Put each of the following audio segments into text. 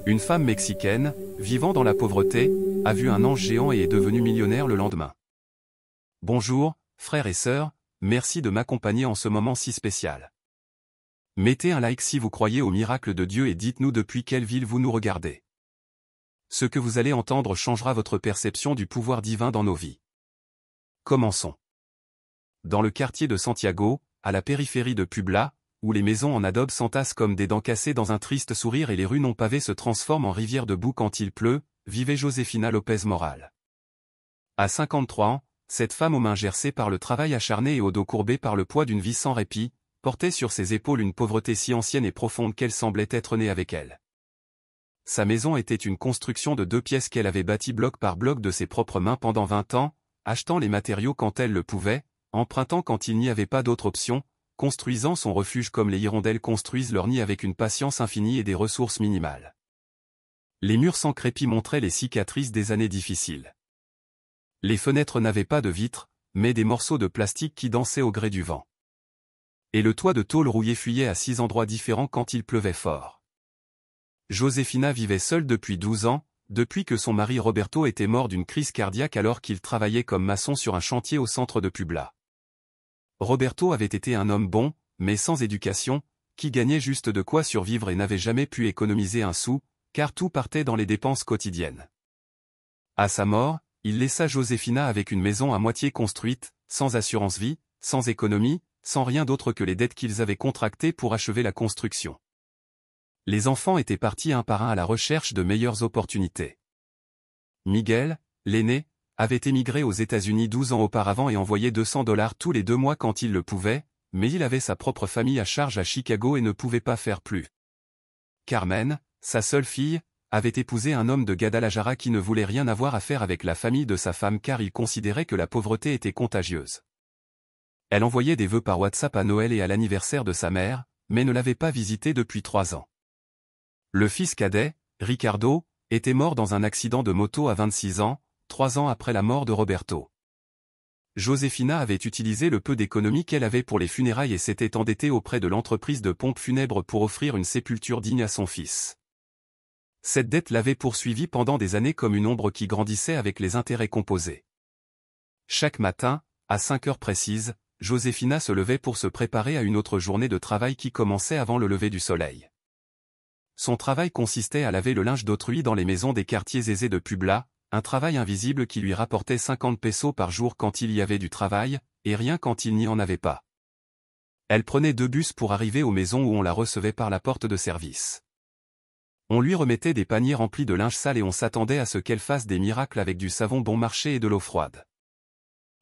Une femme mexicaine, vivant dans la pauvreté, a vu un ange géant et est devenue millionnaire le lendemain. Bonjour, frères et sœurs, merci de m'accompagner en ce moment si spécial. Mettez un like si vous croyez au miracle de Dieu et dites-nous depuis quelle ville vous nous regardez. Ce que vous allez entendre changera votre perception du pouvoir divin dans nos vies. Commençons. Dans le quartier de Santiago, à la périphérie de Puebla, où les maisons en adobe s'entassent comme des dents cassées dans un triste sourire et les rues non pavées se transforment en rivières de boue quand il pleut, vivait Josefina Lopez Moral. À 53 ans, cette femme aux mains gercées par le travail acharné et au dos courbé par le poids d'une vie sans répit, portait sur ses épaules une pauvreté si ancienne et profonde qu'elle semblait être née avec elle. Sa maison était une construction de 2 pièces qu'elle avait bâtie bloc par bloc de ses propres mains pendant 20 ans, achetant les matériaux quand elle le pouvait, empruntant quand il n'y avait pas d'autre option, construisant son refuge comme les hirondelles construisent leur nid avec une patience infinie et des ressources minimales. Les murs sans crépi montraient les cicatrices des années difficiles. Les fenêtres n'avaient pas de vitres, mais des morceaux de plastique qui dansaient au gré du vent. Et le toit de tôle rouillé fuyait à 6 endroits différents quand il pleuvait fort. Josefina vivait seule depuis 12 ans, depuis que son mari Roberto était mort d'une crise cardiaque alors qu'il travaillait comme maçon sur un chantier au centre de Puebla. Roberto avait été un homme bon, mais sans éducation, qui gagnait juste de quoi survivre et n'avait jamais pu économiser un sou, car tout partait dans les dépenses quotidiennes. À sa mort, il laissa Josefina avec une maison à moitié construite, sans assurance vie, sans économie, sans rien d'autre que les dettes qu'ils avaient contractées pour achever la construction. Les enfants étaient partis un par un à la recherche de meilleures opportunités. Miguel, l'aîné, avait émigré aux États-Unis 12 ans auparavant et envoyait $200 tous les 2 mois quand il le pouvait, mais il avait sa propre famille à charge à Chicago et ne pouvait pas faire plus. Carmen, sa seule fille, avait épousé un homme de Guadalajara qui ne voulait rien avoir à faire avec la famille de sa femme car il considérait que la pauvreté était contagieuse. Elle envoyait des vœux par WhatsApp à Noël et à l'anniversaire de sa mère, mais ne l'avait pas visité depuis 3 ans. Le fils cadet, Ricardo, était mort dans un accident de moto à 26 ans, 3 ans après la mort de Roberto. Josefina avait utilisé le peu d'économie qu'elle avait pour les funérailles et s'était endettée auprès de l'entreprise de pompes funèbres pour offrir une sépulture digne à son fils. Cette dette l'avait poursuivie pendant des années comme une ombre qui grandissait avec les intérêts composés. Chaque matin, à 5 heures précises, Josefina se levait pour se préparer à une autre journée de travail qui commençait avant le lever du soleil. Son travail consistait à laver le linge d'autrui dans les maisons des quartiers aisés de Puebla, un travail invisible qui lui rapportait 50 pesos par jour quand il y avait du travail, et rien quand il n'y en avait pas. Elle prenait 2 bus pour arriver aux maisons où on la recevait par la porte de service. On lui remettait des paniers remplis de linge sale et on s'attendait à ce qu'elle fasse des miracles avec du savon bon marché et de l'eau froide.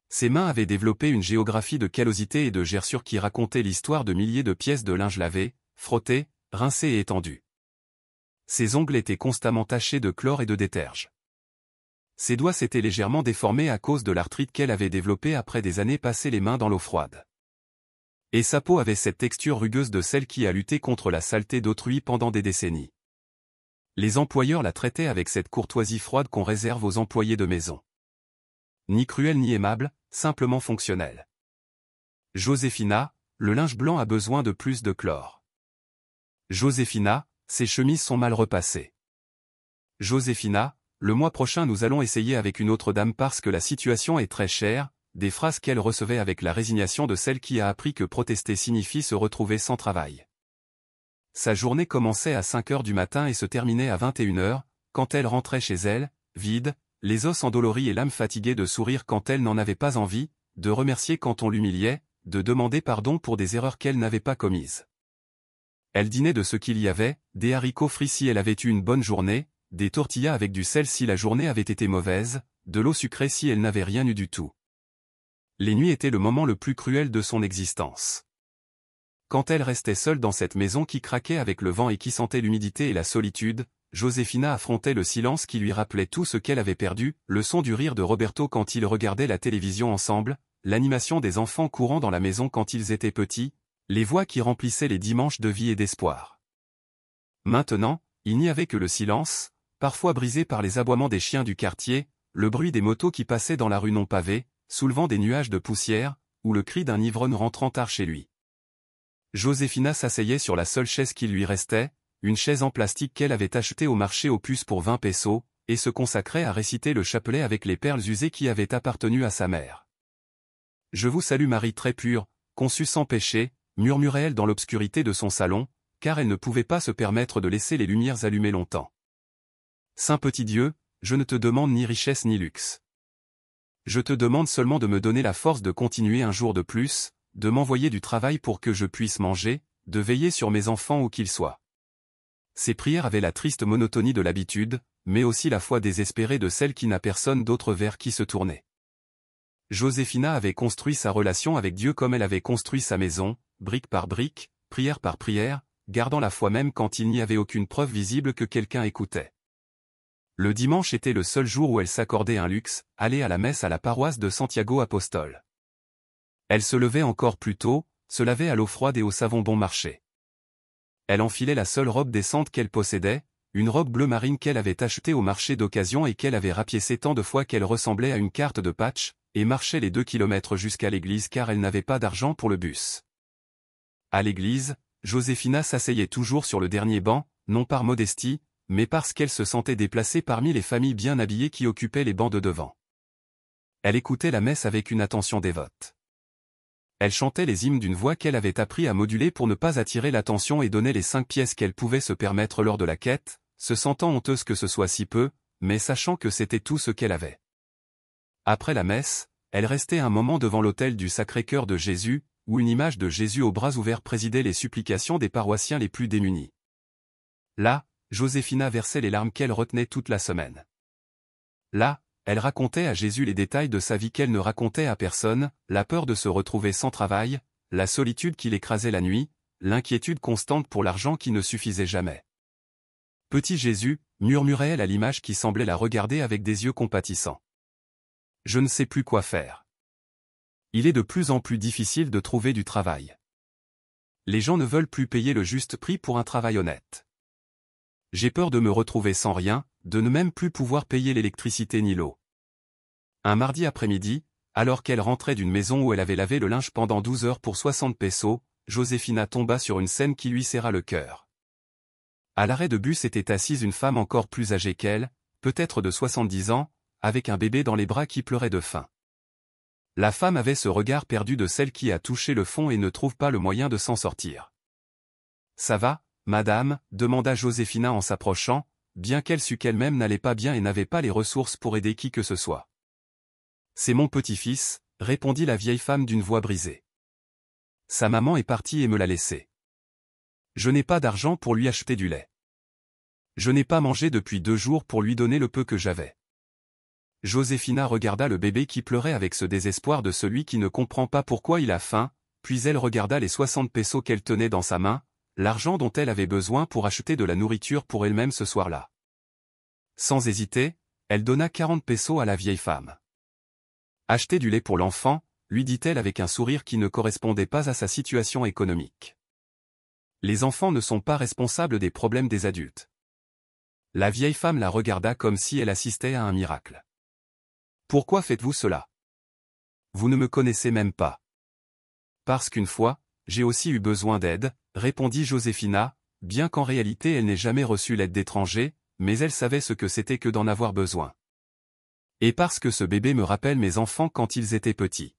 Ses mains avaient développé une géographie de callosité et de gerçure qui racontait l'histoire de milliers de pièces de linge lavé, frotté, rincé et étendu. Ses ongles étaient constamment tachés de chlore et de déterge. Ses doigts s'étaient légèrement déformés à cause de l'arthrite qu'elle avait développée après des années passées les mains dans l'eau froide. Et sa peau avait cette texture rugueuse de celle qui a lutté contre la saleté d'autrui pendant des décennies. Les employeurs la traitaient avec cette courtoisie froide qu'on réserve aux employés de maison. Ni cruelle ni aimable, simplement fonctionnelle. Josefina, le linge blanc a besoin de plus de chlore. Josefina, ses chemises sont mal repassées. Josefina, le mois prochain nous allons essayer avec une autre dame parce que la situation est très chère, des phrases qu'elle recevait avec la résignation de celle qui a appris que protester signifie se retrouver sans travail. Sa journée commençait à 5 heures du matin et se terminait à 21 heures, quand elle rentrait chez elle, vide, les os endoloris et l'âme fatiguée de sourire quand elle n'en avait pas envie, de remercier quand on l'humiliait, de demander pardon pour des erreurs qu'elle n'avait pas commises. Elle dînait de ce qu'il y avait, des haricots frits si elle avait eu une bonne journée, des tortillas avec du sel si la journée avait été mauvaise, de l'eau sucrée si elle n'avait rien eu du tout. Les nuits étaient le moment le plus cruel de son existence. Quand elle restait seule dans cette maison qui craquait avec le vent et qui sentait l'humidité et la solitude, Josefina affrontait le silence qui lui rappelait tout ce qu'elle avait perdu, le son du rire de Roberto quand ils regardaient la télévision ensemble, l'animation des enfants courant dans la maison quand ils étaient petits, les voix qui remplissaient les dimanches de vie et d'espoir. Maintenant, il n'y avait que le silence, parfois brisé par les aboiements des chiens du quartier, le bruit des motos qui passaient dans la rue non pavée, soulevant des nuages de poussière, ou le cri d'un ivrogne rentrant tard chez lui. Josefina s'asseyait sur la seule chaise qui lui restait, une chaise en plastique qu'elle avait achetée au marché aux puces pour 20 pesos, et se consacrait à réciter le chapelet avec les perles usées qui avaient appartenu à sa mère. « Je vous salue Marie très pure, conçue sans péché », murmurait-elle dans l'obscurité de son salon, car elle ne pouvait pas se permettre de laisser les lumières allumées longtemps. « Saint petit Dieu, je ne te demande ni richesse ni luxe. Je te demande seulement de me donner la force de continuer un jour de plus, de m'envoyer du travail pour que je puisse manger, de veiller sur mes enfants où qu'ils soient. » Ces prières avaient la triste monotonie de l'habitude, mais aussi la foi désespérée de celle qui n'a personne d'autre vers qui se tourner. Josefina avait construit sa relation avec Dieu comme elle avait construit sa maison, brique par brique, prière par prière, gardant la foi même quand il n'y avait aucune preuve visible que quelqu'un écoutait. Le dimanche était le seul jour où elle s'accordait un luxe, aller à la messe à la paroisse de Santiago Apostole. Elle se levait encore plus tôt, se lavait à l'eau froide et au savon bon marché. Elle enfilait la seule robe décente qu'elle possédait, une robe bleu marine qu'elle avait achetée au marché d'occasion et qu'elle avait rapiécée tant de fois qu'elle ressemblait à une carte de patch, et marchait les 2 kilomètres jusqu'à l'église car elle n'avait pas d'argent pour le bus. À l'église, Josefina s'asseyait toujours sur le dernier banc, non par modestie, mais parce qu'elle se sentait déplacée parmi les familles bien habillées qui occupaient les bancs de devant. Elle écoutait la messe avec une attention dévote. Elle chantait les hymnes d'une voix qu'elle avait appris à moduler pour ne pas attirer l'attention et donnait les 5 pièces qu'elle pouvait se permettre lors de la quête, se sentant honteuse que ce soit si peu, mais sachant que c'était tout ce qu'elle avait. Après la messe, elle restait un moment devant l'autel du Sacré-Cœur de Jésus, où une image de Jésus aux bras ouverts présidait les supplications des paroissiens les plus démunis. Là, Josefina versait les larmes qu'elle retenait toute la semaine. Là, elle racontait à Jésus les détails de sa vie qu'elle ne racontait à personne, la peur de se retrouver sans travail, la solitude qui l'écrasait la nuit, l'inquiétude constante pour l'argent qui ne suffisait jamais. « Petit Jésus », murmurait-elle à l'image qui semblait la regarder avec des yeux compatissants. « Je ne sais plus quoi faire. Il est de plus en plus difficile de trouver du travail. Les gens ne veulent plus payer le juste prix pour un travail honnête. J'ai peur de me retrouver sans rien, de ne même plus pouvoir payer l'électricité ni l'eau. » Un mardi après-midi, alors qu'elle rentrait d'une maison où elle avait lavé le linge pendant 12 heures pour 60 pesos, Josefina tomba sur une scène qui lui serra le cœur. À l'arrêt de bus était assise une femme encore plus âgée qu'elle, peut-être de 70 ans, avec un bébé dans les bras qui pleurait de faim. La femme avait ce regard perdu de celle qui a touché le fond et ne trouve pas le moyen de s'en sortir. « Ça va, madame ?» demanda Josefina en s'approchant, bien qu'elle sût qu'elle-même n'allait pas bien et n'avait pas les ressources pour aider qui que ce soit. « C'est mon petit-fils », répondit la vieille femme d'une voix brisée. « Sa maman est partie et me l'a laissé. Je n'ai pas d'argent pour lui acheter du lait. Je n'ai pas mangé depuis 2 jours pour lui donner le peu que j'avais. » Josefina regarda le bébé qui pleurait avec ce désespoir de celui qui ne comprend pas pourquoi il a faim, puis elle regarda les 60 pesos qu'elle tenait dans sa main, l'argent dont elle avait besoin pour acheter de la nourriture pour elle-même ce soir-là. Sans hésiter, elle donna 40 pesos à la vieille femme. « Achetez du lait pour l'enfant », lui dit-elle avec un sourire qui ne correspondait pas à sa situation économique. « Les enfants ne sont pas responsables des problèmes des adultes. » La vieille femme la regarda comme si elle assistait à un miracle. « Pourquoi faites-vous cela? Vous ne me connaissez même pas. »« Parce qu'une fois, j'ai aussi eu besoin d'aide, » répondit Josefina, bien qu'en réalité elle n'ait jamais reçu l'aide d'étrangers, mais elle savait ce que c'était que d'en avoir besoin. « Et parce que ce bébé me rappelle mes enfants quand ils étaient petits. »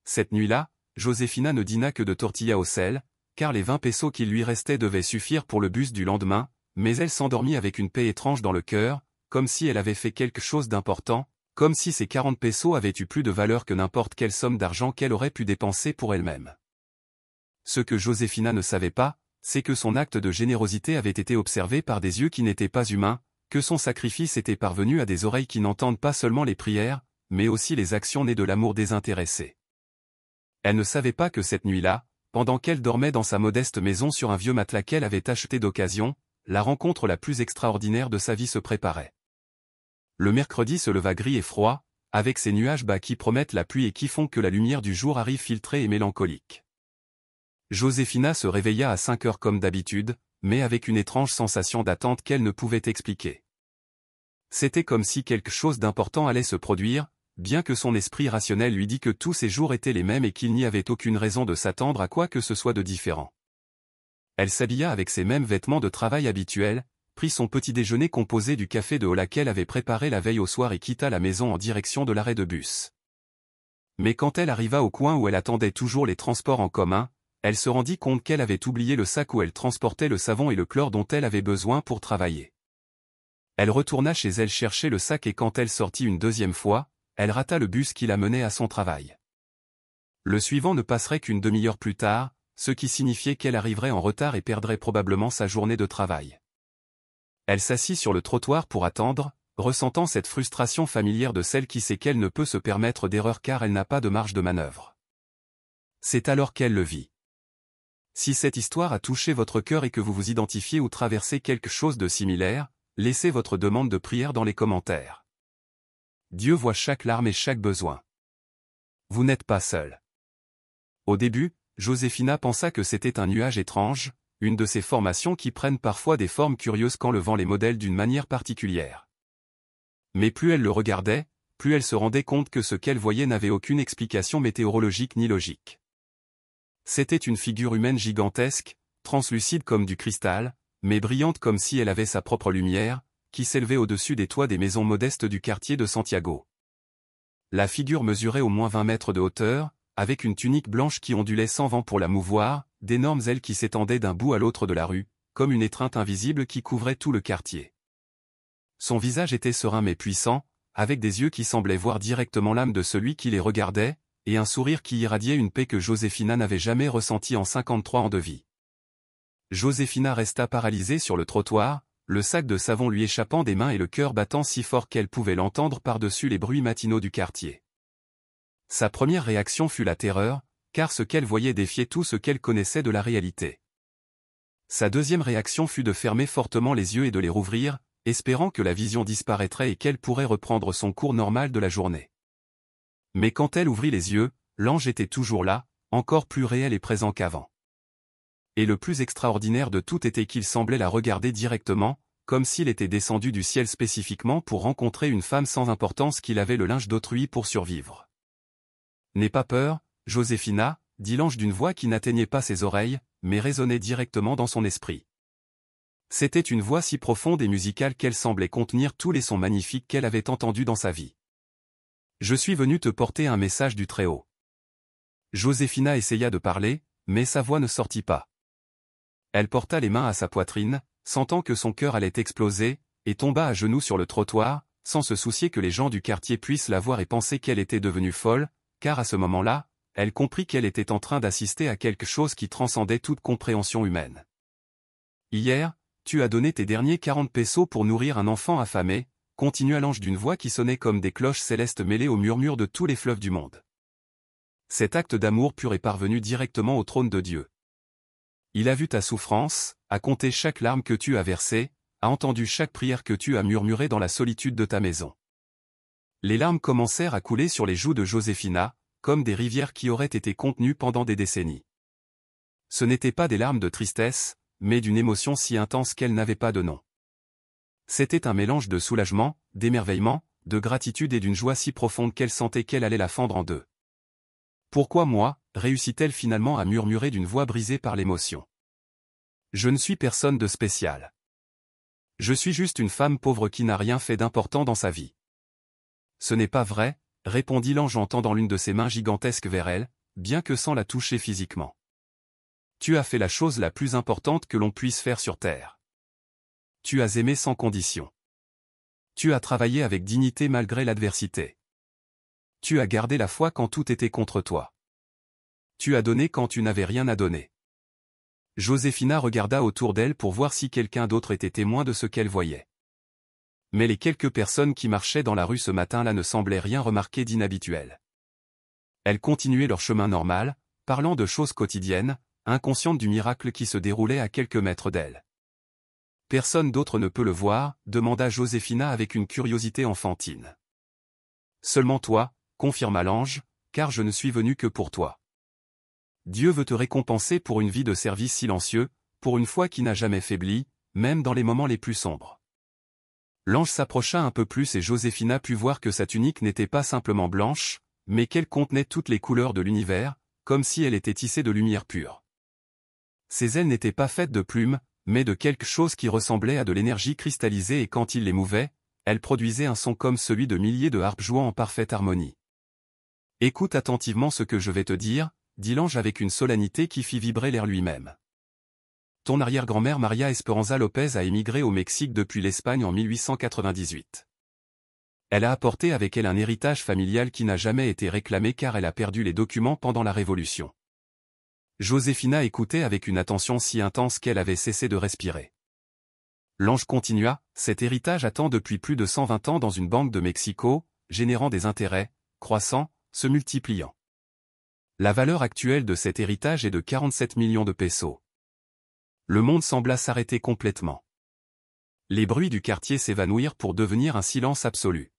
Cette nuit-là, Josefina ne dîna que de tortillas au sel, car les 20 pesos qui lui restaient devaient suffire pour le bus du lendemain, mais elle s'endormit avec une paix étrange dans le cœur, comme si elle avait fait quelque chose d'important, comme si ces 40 pesos avaient eu plus de valeur que n'importe quelle somme d'argent qu'elle aurait pu dépenser pour elle-même. Ce que Josefina ne savait pas, c'est que son acte de générosité avait été observé par des yeux qui n'étaient pas humains, que son sacrifice était parvenu à des oreilles qui n'entendent pas seulement les prières, mais aussi les actions nées de l'amour désintéressé. Elle ne savait pas que cette nuit-là, pendant qu'elle dormait dans sa modeste maison sur un vieux matelas qu'elle avait acheté d'occasion, la rencontre la plus extraordinaire de sa vie se préparait. Le mercredi se leva gris et froid, avec ses nuages bas qui promettent la pluie et qui font que la lumière du jour arrive filtrée et mélancolique. Josefina se réveilla à 5 heures comme d'habitude, mais avec une étrange sensation d'attente qu'elle ne pouvait expliquer. C'était comme si quelque chose d'important allait se produire, bien que son esprit rationnel lui dit que tous ces jours étaient les mêmes et qu'il n'y avait aucune raison de s'attendre à quoi que ce soit de différent. Elle s'habilla avec ses mêmes vêtements de travail habituels, prit son petit déjeuner composé du café de Holla qu'elle avait préparé la veille au soir et quitta la maison en direction de l'arrêt de bus. Mais quand elle arriva au coin où elle attendait toujours les transports en commun, elle se rendit compte qu'elle avait oublié le sac où elle transportait le savon et le chlore dont elle avait besoin pour travailler. Elle retourna chez elle chercher le sac et quand elle sortit une deuxième fois, elle rata le bus qui la menait à son travail. Le suivant ne passerait qu'une demi-heure plus tard, ce qui signifiait qu'elle arriverait en retard et perdrait probablement sa journée de travail. Elle s'assit sur le trottoir pour attendre, ressentant cette frustration familière de celle qui sait qu'elle ne peut se permettre d'erreur car elle n'a pas de marge de manœuvre. C'est alors qu'elle le vit. Si cette histoire a touché votre cœur et que vous vous identifiez ou traversez quelque chose de similaire, laissez votre demande de prière dans les commentaires. Dieu voit chaque larme et chaque besoin. Vous n'êtes pas seul. Au début, Josefina pensa que c'était un nuage étrange, une de ces formations qui prennent parfois des formes curieuses quand le vent les modèle d'une manière particulière. Mais plus elle le regardait, plus elle se rendait compte que ce qu'elle voyait n'avait aucune explication météorologique ni logique. C'était une figure humaine gigantesque, translucide comme du cristal, mais brillante comme si elle avait sa propre lumière, qui s'élevait au-dessus des toits des maisons modestes du quartier de Santiago. La figure mesurait au moins 20 mètres de hauteur, avec une tunique blanche qui ondulait sans vent pour la mouvoir, d'énormes ailes qui s'étendaient d'un bout à l'autre de la rue, comme une étreinte invisible qui couvrait tout le quartier. Son visage était serein mais puissant, avec des yeux qui semblaient voir directement l'âme de celui qui les regardait, et un sourire qui irradiait une paix que Josefina n'avait jamais ressentie en 53 ans de vie. Josefina resta paralysée sur le trottoir, le sac de savon lui échappant des mains et le cœur battant si fort qu'elle pouvait l'entendre par-dessus les bruits matinaux du quartier. Sa première réaction fut la terreur, car ce qu'elle voyait défiait tout ce qu'elle connaissait de la réalité. Sa deuxième réaction fut de fermer fortement les yeux et de les rouvrir, espérant que la vision disparaîtrait et qu'elle pourrait reprendre son cours normal de la journée. Mais quand elle ouvrit les yeux, l'ange était toujours là, encore plus réel et présent qu'avant. Et le plus extraordinaire de tout était qu'il semblait la regarder directement, comme s'il était descendu du ciel spécifiquement pour rencontrer une femme sans importance qui lavait le linge d'autrui pour survivre. « N'aie pas peur, Josefina, » dit l'ange d'une voix qui n'atteignait pas ses oreilles, mais résonnait directement dans son esprit. C'était une voix si profonde et musicale qu'elle semblait contenir tous les sons magnifiques qu'elle avait entendus dans sa vie. « Je suis venu te porter un message du Très-Haut. » Josefina essaya de parler, mais sa voix ne sortit pas. Elle porta les mains à sa poitrine, sentant que son cœur allait exploser, et tomba à genoux sur le trottoir, sans se soucier que les gens du quartier puissent la voir et penser qu'elle était devenue folle, car à ce moment-là, elle comprit qu'elle était en train d'assister à quelque chose qui transcendait toute compréhension humaine. « Hier, tu as donné tes derniers 40 pesos pour nourrir un enfant affamé, » continua l'ange d'une voix qui sonnait comme des cloches célestes mêlées au murmure de tous les fleuves du monde. Cet acte d'amour pur est parvenu directement au trône de Dieu. Il a vu ta souffrance, a compté chaque larme que tu as versée, a entendu chaque prière que tu as murmurée dans la solitude de ta maison. Les larmes commencèrent à couler sur les joues de Josefina, comme des rivières qui auraient été contenues pendant des décennies. Ce n'étaient pas des larmes de tristesse, mais d'une émotion si intense qu'elle n'avait pas de nom. C'était un mélange de soulagement, d'émerveillement, de gratitude et d'une joie si profonde qu'elle sentait qu'elle allait la fendre en deux. « Pourquoi moi ?» réussit-elle finalement à murmurer d'une voix brisée par l'émotion. « Je ne suis personne de spécial. Je suis juste une femme pauvre qui n'a rien fait d'important dans sa vie. » « Ce n'est pas vrai, » répondit l'ange en tendant l'une de ses mains gigantesques vers elle, bien que sans la toucher physiquement. « Tu as fait la chose la plus importante que l'on puisse faire sur terre. Tu as aimé sans condition. Tu as travaillé avec dignité malgré l'adversité. Tu as gardé la foi quand tout était contre toi. Tu as donné quand tu n'avais rien à donner. » Josefina regarda autour d'elle pour voir si quelqu'un d'autre était témoin de ce qu'elle voyait. Mais les quelques personnes qui marchaient dans la rue ce matin-là ne semblaient rien remarquer d'inhabituel. Elles continuaient leur chemin normal, parlant de choses quotidiennes, inconscientes du miracle qui se déroulait à quelques mètres d'elles. « Personne d'autre ne peut le voir ?» demanda Josefina avec une curiosité enfantine. « Seulement toi, » confirma l'ange, « car je ne suis venu que pour toi. Dieu veut te récompenser pour une vie de service silencieux, pour une foi qui n'a jamais faibli, même dans les moments les plus sombres. » L'ange s'approcha un peu plus et Josefina put voir que sa tunique n'était pas simplement blanche, mais qu'elle contenait toutes les couleurs de l'univers, comme si elle était tissée de lumière pure. Ses ailes n'étaient pas faites de plumes, mais de quelque chose qui ressemblait à de l'énergie cristallisée et quand il les mouvait, elle produisait un son comme celui de milliers de harpes jouant en parfaite harmonie. Écoute attentivement ce que je vais te dire, dit l'ange avec une solennité qui fit vibrer l'air lui-même. Ton arrière-grand-mère Maria Esperanza Lopez a émigré au Mexique depuis l'Espagne en 1898. Elle a apporté avec elle un héritage familial qui n'a jamais été réclamé car elle a perdu les documents pendant la Révolution. Josefina écoutait avec une attention si intense qu'elle avait cessé de respirer. L'ange continua, cet héritage attend depuis plus de 120 ans dans une banque de Mexico, générant des intérêts, croissants, se multipliant. La valeur actuelle de cet héritage est de 47 millions de pesos. Le monde sembla s'arrêter complètement. Les bruits du quartier s'évanouirent pour devenir un silence absolu.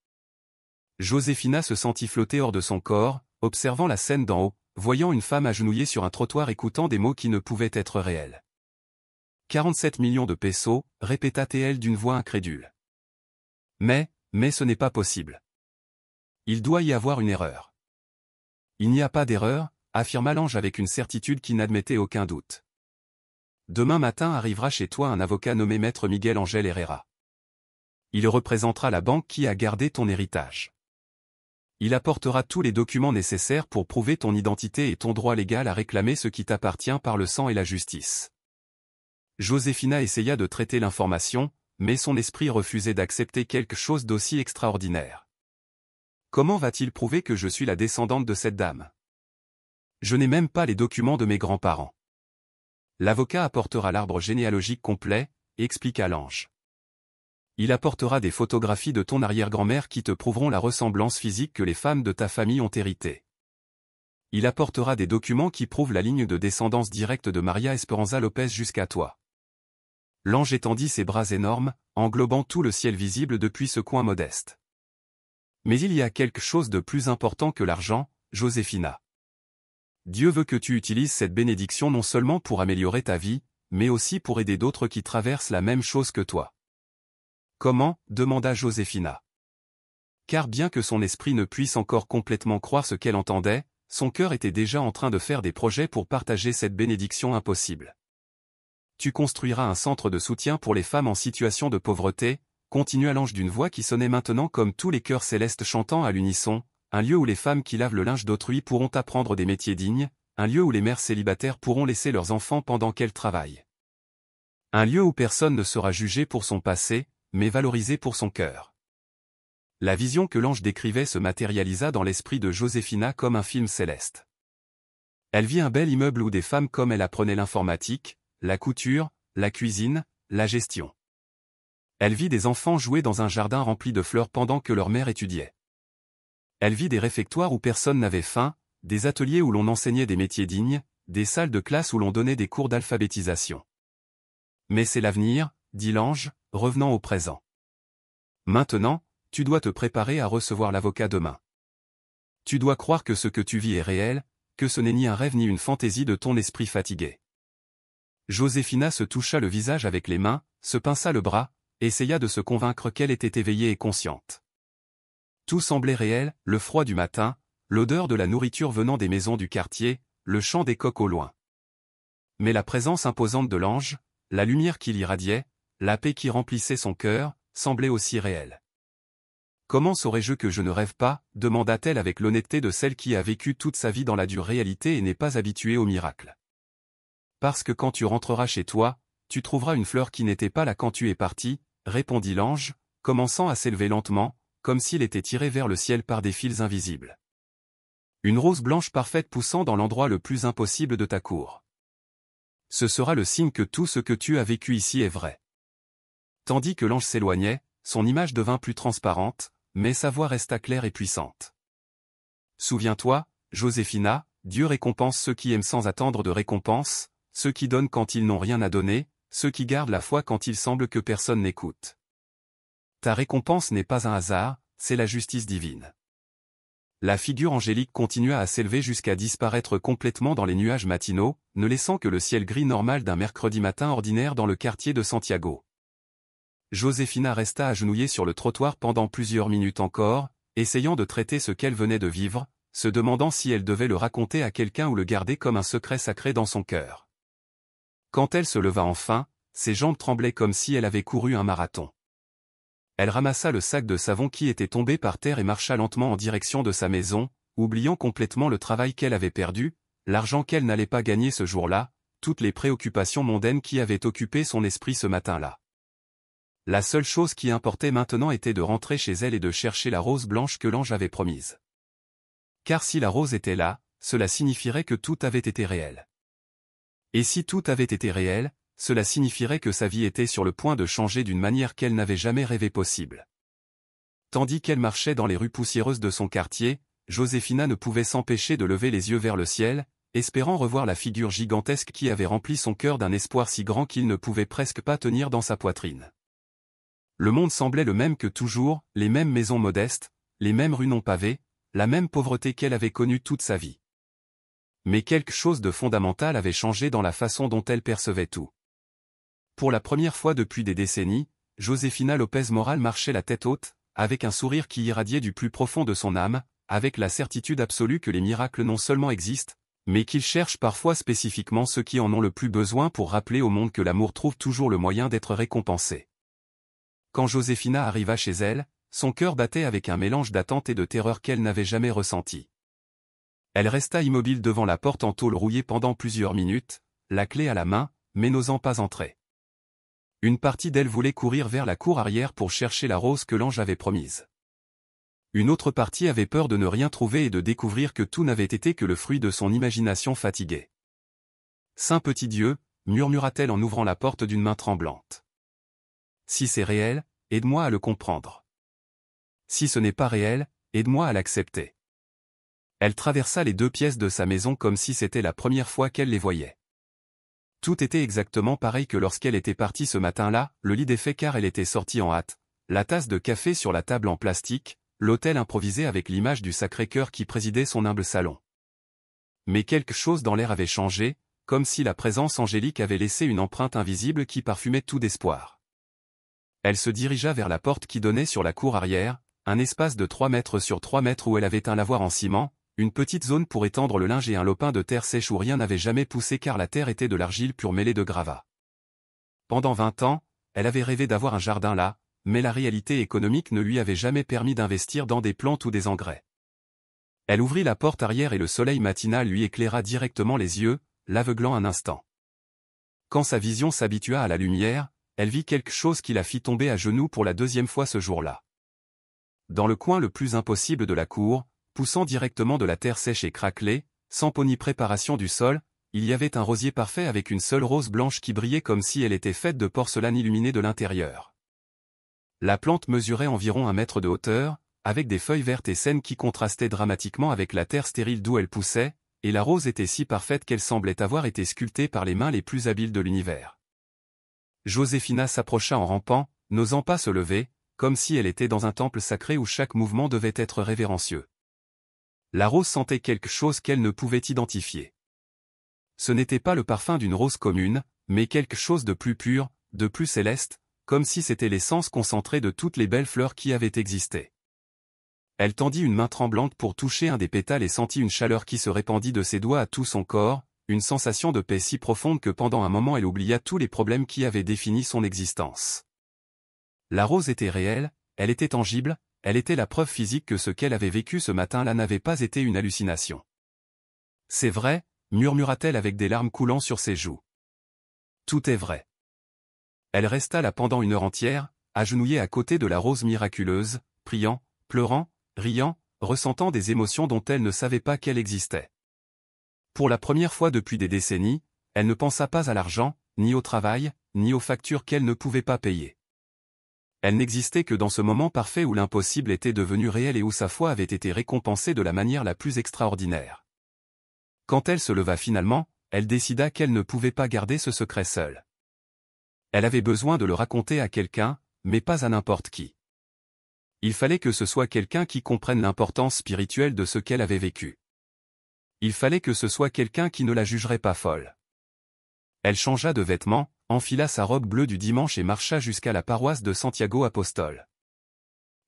Josefina se sentit flotter hors de son corps, observant la scène d'en haut, voyant une femme agenouillée sur un trottoir écoutant des mots qui ne pouvaient être réels. 47 millions de pesos, répéta-t-elle d'une voix incrédule. Mais ce n'est pas possible. Il doit y avoir une erreur. Il n'y a pas d'erreur, affirma l'ange avec une certitude qui n'admettait aucun doute. Demain matin arrivera chez toi un avocat nommé Maître Miguel Angel Herrera. Il représentera la banque qui a gardé ton héritage. Il apportera tous les documents nécessaires pour prouver ton identité et ton droit légal à réclamer ce qui t'appartient par le sang et la justice. Josefina essaya de traiter l'information, mais son esprit refusait d'accepter quelque chose d'aussi extraordinaire. Comment va-t-il prouver que je suis la descendante de cette dame? Je n'ai même pas les documents de mes grands-parents. L'avocat apportera l'arbre généalogique complet, expliqua l'ange. Il apportera des photographies de ton arrière-grand-mère qui te prouveront la ressemblance physique que les femmes de ta famille ont héritée. Il apportera des documents qui prouvent la ligne de descendance directe de Maria Esperanza Lopez jusqu'à toi. L'ange étendit ses bras énormes, englobant tout le ciel visible depuis ce coin modeste. Mais il y a quelque chose de plus important que l'argent, Josefina. Dieu veut que tu utilises cette bénédiction non seulement pour améliorer ta vie, mais aussi pour aider d'autres qui traversent la même chose que toi. Comment? Demanda Josefina. Car bien que son esprit ne puisse encore complètement croire ce qu'elle entendait, son cœur était déjà en train de faire des projets pour partager cette bénédiction impossible. Tu construiras un centre de soutien pour les femmes en situation de pauvreté, continua l'ange d'une voix qui sonnait maintenant comme tous les chœurs célestes chantant à l'unisson, un lieu où les femmes qui lavent le linge d'autrui pourront apprendre des métiers dignes, un lieu où les mères célibataires pourront laisser leurs enfants pendant qu'elles travaillent. Un lieu où personne ne sera jugé pour son passé, mais valorisé pour son cœur. La vision que l'ange décrivait se matérialisa dans l'esprit de Josefina comme un film céleste. Elle vit un bel immeuble où des femmes comme elle apprenaient l'informatique, la couture, la cuisine, la gestion. Elle vit des enfants jouer dans un jardin rempli de fleurs pendant que leur mère étudiait. Elle vit des réfectoires où personne n'avait faim, des ateliers où l'on enseignait des métiers dignes, des salles de classe où l'on donnait des cours d'alphabétisation. Mais c'est l'avenir, dit l'ange, revenant au présent. Maintenant, tu dois te préparer à recevoir l'avocat demain. Tu dois croire que ce que tu vis est réel, que ce n'est ni un rêve ni une fantaisie de ton esprit fatigué. Josefina se toucha le visage avec les mains, se pinça le bras, essaya de se convaincre qu'elle était éveillée et consciente. Tout semblait réel, le froid du matin, l'odeur de la nourriture venant des maisons du quartier, le chant des coqs au loin. Mais la présence imposante de l'ange, la lumière qui l'irradiait, la paix qui remplissait son cœur, semblait aussi réelle. Comment saurais-je que je ne rêve pas, demanda-t-elle avec l'honnêteté de celle qui a vécu toute sa vie dans la dure réalité et n'est pas habituée aux miracles. Parce que quand tu rentreras chez toi, tu trouveras une fleur qui n'était pas là quand tu es parti, répondit l'ange, commençant à s'élever lentement, comme s'il était tiré vers le ciel par des fils invisibles. Une rose blanche parfaite poussant dans l'endroit le plus impossible de ta cour. Ce sera le signe que tout ce que tu as vécu ici est vrai. Tandis que l'ange s'éloignait, son image devint plus transparente, mais sa voix resta claire et puissante. Souviens-toi, Josefina, Dieu récompense ceux qui aiment sans attendre de récompense, ceux qui donnent quand ils n'ont rien à donner, ceux qui gardent la foi quand il semble que personne n'écoute. Ta récompense n'est pas un hasard, c'est la justice divine. La figure angélique continua à s'élever jusqu'à disparaître complètement dans les nuages matinaux, ne laissant que le ciel gris normal d'un mercredi matin ordinaire dans le quartier de Santiago. Josefina resta agenouillée sur le trottoir pendant plusieurs minutes encore, essayant de traiter ce qu'elle venait de vivre, se demandant si elle devait le raconter à quelqu'un ou le garder comme un secret sacré dans son cœur. Quand elle se leva enfin, ses jambes tremblaient comme si elle avait couru un marathon. Elle ramassa le sac de savon qui était tombé par terre et marcha lentement en direction de sa maison, oubliant complètement le travail qu'elle avait perdu, l'argent qu'elle n'allait pas gagner ce jour-là, toutes les préoccupations mondaines qui avaient occupé son esprit ce matin-là. La seule chose qui importait maintenant était de rentrer chez elle et de chercher la rose blanche que l'ange avait promise. Car si la rose était là, cela signifierait que tout avait été réel. Et si tout avait été réel, cela signifierait que sa vie était sur le point de changer d'une manière qu'elle n'avait jamais rêvé possible. Tandis qu'elle marchait dans les rues poussiéreuses de son quartier, Josefina ne pouvait s'empêcher de lever les yeux vers le ciel, espérant revoir la figure gigantesque qui avait rempli son cœur d'un espoir si grand qu'il ne pouvait presque pas tenir dans sa poitrine. Le monde semblait le même que toujours, les mêmes maisons modestes, les mêmes rues non pavées, la même pauvreté qu'elle avait connue toute sa vie. Mais quelque chose de fondamental avait changé dans la façon dont elle percevait tout. Pour la première fois depuis des décennies, Josefina Lopez Moral marchait la tête haute, avec un sourire qui irradiait du plus profond de son âme, avec la certitude absolue que les miracles non seulement existent, mais qu'ils cherchent parfois spécifiquement ceux qui en ont le plus besoin pour rappeler au monde que l'amour trouve toujours le moyen d'être récompensé. Quand Josefina arriva chez elle, son cœur battait avec un mélange d'attente et de terreur qu'elle n'avait jamais ressenti. Elle resta immobile devant la porte en tôle rouillée pendant plusieurs minutes, la clé à la main, mais n'osant pas entrer. Une partie d'elle voulait courir vers la cour arrière pour chercher la rose que l'ange avait promise. Une autre partie avait peur de ne rien trouver et de découvrir que tout n'avait été que le fruit de son imagination fatiguée. « Saint petit Dieu », murmura-t-elle en ouvrant la porte d'une main tremblante. Si c'est réel, aide-moi à le comprendre. Si ce n'est pas réel, aide-moi à l'accepter. Elle traversa les 2 pièces de sa maison comme si c'était la première fois qu'elle les voyait. Tout était exactement pareil que lorsqu'elle était partie ce matin-là, le lit défait car elle était sortie en hâte, la tasse de café sur la table en plastique, l'autel improvisé avec l'image du Sacré-Cœur qui présidait son humble salon. Mais quelque chose dans l'air avait changé, comme si la présence angélique avait laissé une empreinte invisible qui parfumait tout d'espoir. Elle se dirigea vers la porte qui donnait sur la cour arrière, un espace de 3 mètres sur 3 mètres où elle avait un lavoir en ciment, une petite zone pour étendre le linge et un lopin de terre sèche où rien n'avait jamais poussé car la terre était de l'argile pure mêlée de gravats. Pendant 20 ans, elle avait rêvé d'avoir un jardin là, mais la réalité économique ne lui avait jamais permis d'investir dans des plantes ou des engrais. Elle ouvrit la porte arrière et le soleil matinal lui éclaira directement les yeux, l'aveuglant un instant. Quand sa vision s'habitua à la lumière, elle vit quelque chose qui la fit tomber à genoux pour la 2e fois ce jour-là. Dans le coin le plus impossible de la cour, poussant directement de la terre sèche et craquelée, sans peau ni préparation du sol, il y avait un rosier parfait avec une seule rose blanche qui brillait comme si elle était faite de porcelaine illuminée de l'intérieur. La plante mesurait environ 1 mètre de hauteur, avec des feuilles vertes et saines qui contrastaient dramatiquement avec la terre stérile d'où elle poussait, et la rose était si parfaite qu'elle semblait avoir été sculptée par les mains les plus habiles de l'univers. Josefina s'approcha en rampant, n'osant pas se lever, comme si elle était dans un temple sacré où chaque mouvement devait être révérencieux. La rose sentait quelque chose qu'elle ne pouvait identifier. Ce n'était pas le parfum d'une rose commune, mais quelque chose de plus pur, de plus céleste, comme si c'était l'essence concentrée de toutes les belles fleurs qui avaient existé. Elle tendit une main tremblante pour toucher un des pétales et sentit une chaleur qui se répandit de ses doigts à tout son corps, une sensation de paix si profonde que pendant un moment elle oublia tous les problèmes qui avaient défini son existence. La rose était réelle, elle était tangible, elle était la preuve physique que ce qu'elle avait vécu ce matin-là n'avait pas été une hallucination. « C'est vrai », murmura-t-elle avec des larmes coulant sur ses joues. « Tout est vrai. » Elle resta là pendant 1 heure entière, agenouillée à côté de la rose miraculeuse, priant, pleurant, riant, ressentant des émotions dont elle ne savait pas qu'elles existaient. Pour la première fois depuis des décennies, elle ne pensa pas à l'argent, ni au travail, ni aux factures qu'elle ne pouvait pas payer. Elle n'existait que dans ce moment parfait où l'impossible était devenu réel et où sa foi avait été récompensée de la manière la plus extraordinaire. Quand elle se leva finalement, elle décida qu'elle ne pouvait pas garder ce secret seule. Elle avait besoin de le raconter à quelqu'un, mais pas à n'importe qui. Il fallait que ce soit quelqu'un qui comprenne l'importance spirituelle de ce qu'elle avait vécu. Il fallait que ce soit quelqu'un qui ne la jugerait pas folle. Elle changea de vêtements, enfila sa robe bleue du dimanche et marcha jusqu'à la paroisse de Santiago Apostol.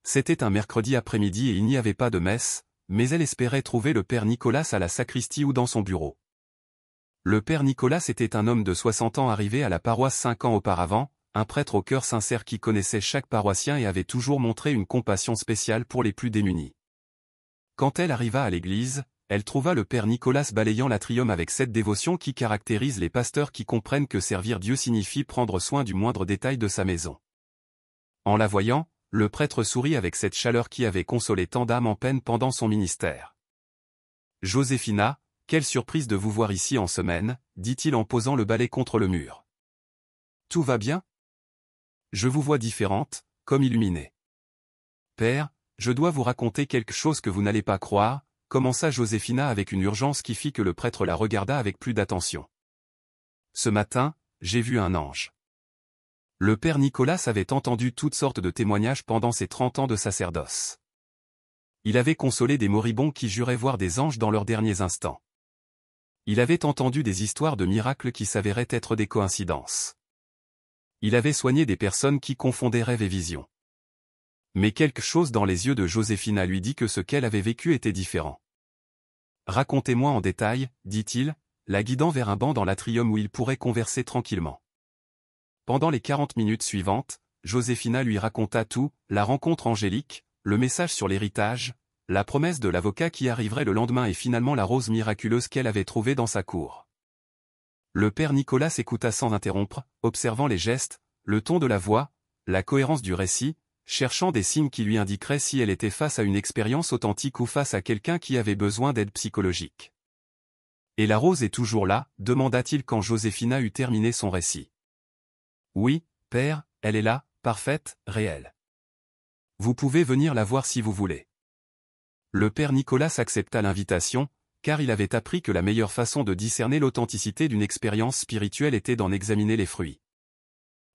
C'était un mercredi après-midi et il n'y avait pas de messe, mais elle espérait trouver le père Nicolas à la sacristie ou dans son bureau. Le père Nicolas était un homme de 60 ans arrivé à la paroisse 5 ans auparavant, un prêtre au cœur sincère qui connaissait chaque paroissien et avait toujours montré une compassion spéciale pour les plus démunis. Quand elle arriva à l'église, elle trouva le père Nicolas balayant l'atrium avec cette dévotion qui caractérise les pasteurs qui comprennent que servir Dieu signifie prendre soin du moindre détail de sa maison. En la voyant, le prêtre sourit avec cette chaleur qui avait consolé tant d'âmes en peine pendant son ministère. « Joséphina, quelle surprise de vous voir ici en semaine, dit-il en posant le balai contre le mur. Tout va bien? Je vous vois différente, comme illuminée. Père, je dois vous raconter quelque chose que vous n'allez pas croire, commença Joséphina avec une urgence qui fit que le prêtre la regarda avec plus d'attention. Ce matin, j'ai vu un ange. Le père Nicolas avait entendu toutes sortes de témoignages pendant ses 30 ans de sacerdoce. Il avait consolé des moribonds qui juraient voir des anges dans leurs derniers instants. Il avait entendu des histoires de miracles qui s'avéraient être des coïncidences. Il avait soigné des personnes qui confondaient rêve et vision. Mais quelque chose dans les yeux de Joséphina lui dit que ce qu'elle avait vécu était différent. « Racontez-moi en détail, dit-il, la guidant vers un banc dans l'atrium où ils pourraient converser tranquillement. Pendant les 40 minutes suivantes, Joséphina lui raconta tout, la rencontre angélique, le message sur l'héritage, la promesse de l'avocat qui arriverait le lendemain et finalement la rose miraculeuse qu'elle avait trouvée dans sa cour. Le père Nicolas écouta sans interrompre, observant les gestes, le ton de la voix, la cohérence du récit, cherchant des signes qui lui indiqueraient si elle était face à une expérience authentique ou face à quelqu'un qui avait besoin d'aide psychologique. « Et la rose est toujours là ?» demanda-t-il quand Joséphina eut terminé son récit. « Oui, père, elle est là, parfaite, réelle. Vous pouvez venir la voir si vous voulez. » Le père Nicolas accepta l'invitation, car il avait appris que la meilleure façon de discerner l'authenticité d'une expérience spirituelle était d'en examiner les fruits.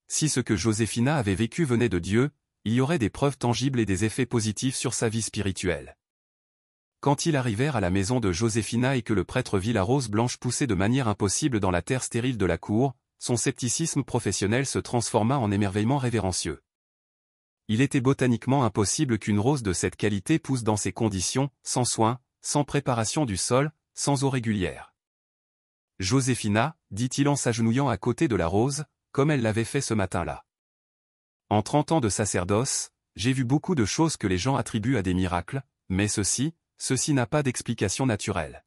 Si ce que Joséphina avait vécu venait de Dieu, il y aurait des preuves tangibles et des effets positifs sur sa vie spirituelle. Quand ils arrivèrent à la maison de Joséphina et que le prêtre vit la rose blanche pousser de manière impossible dans la terre stérile de la cour, son scepticisme professionnel se transforma en émerveillement révérencieux. Il était botaniquement impossible qu'une rose de cette qualité pousse dans ces conditions, sans soin, sans préparation du sol, sans eau régulière. « Joséphina, dit-il en s'agenouillant à côté de la rose, comme elle l'avait fait ce matin-là. En 30 ans de sacerdoce, j'ai vu beaucoup de choses que les gens attribuent à des miracles, mais ceci n'a pas d'explication naturelle. »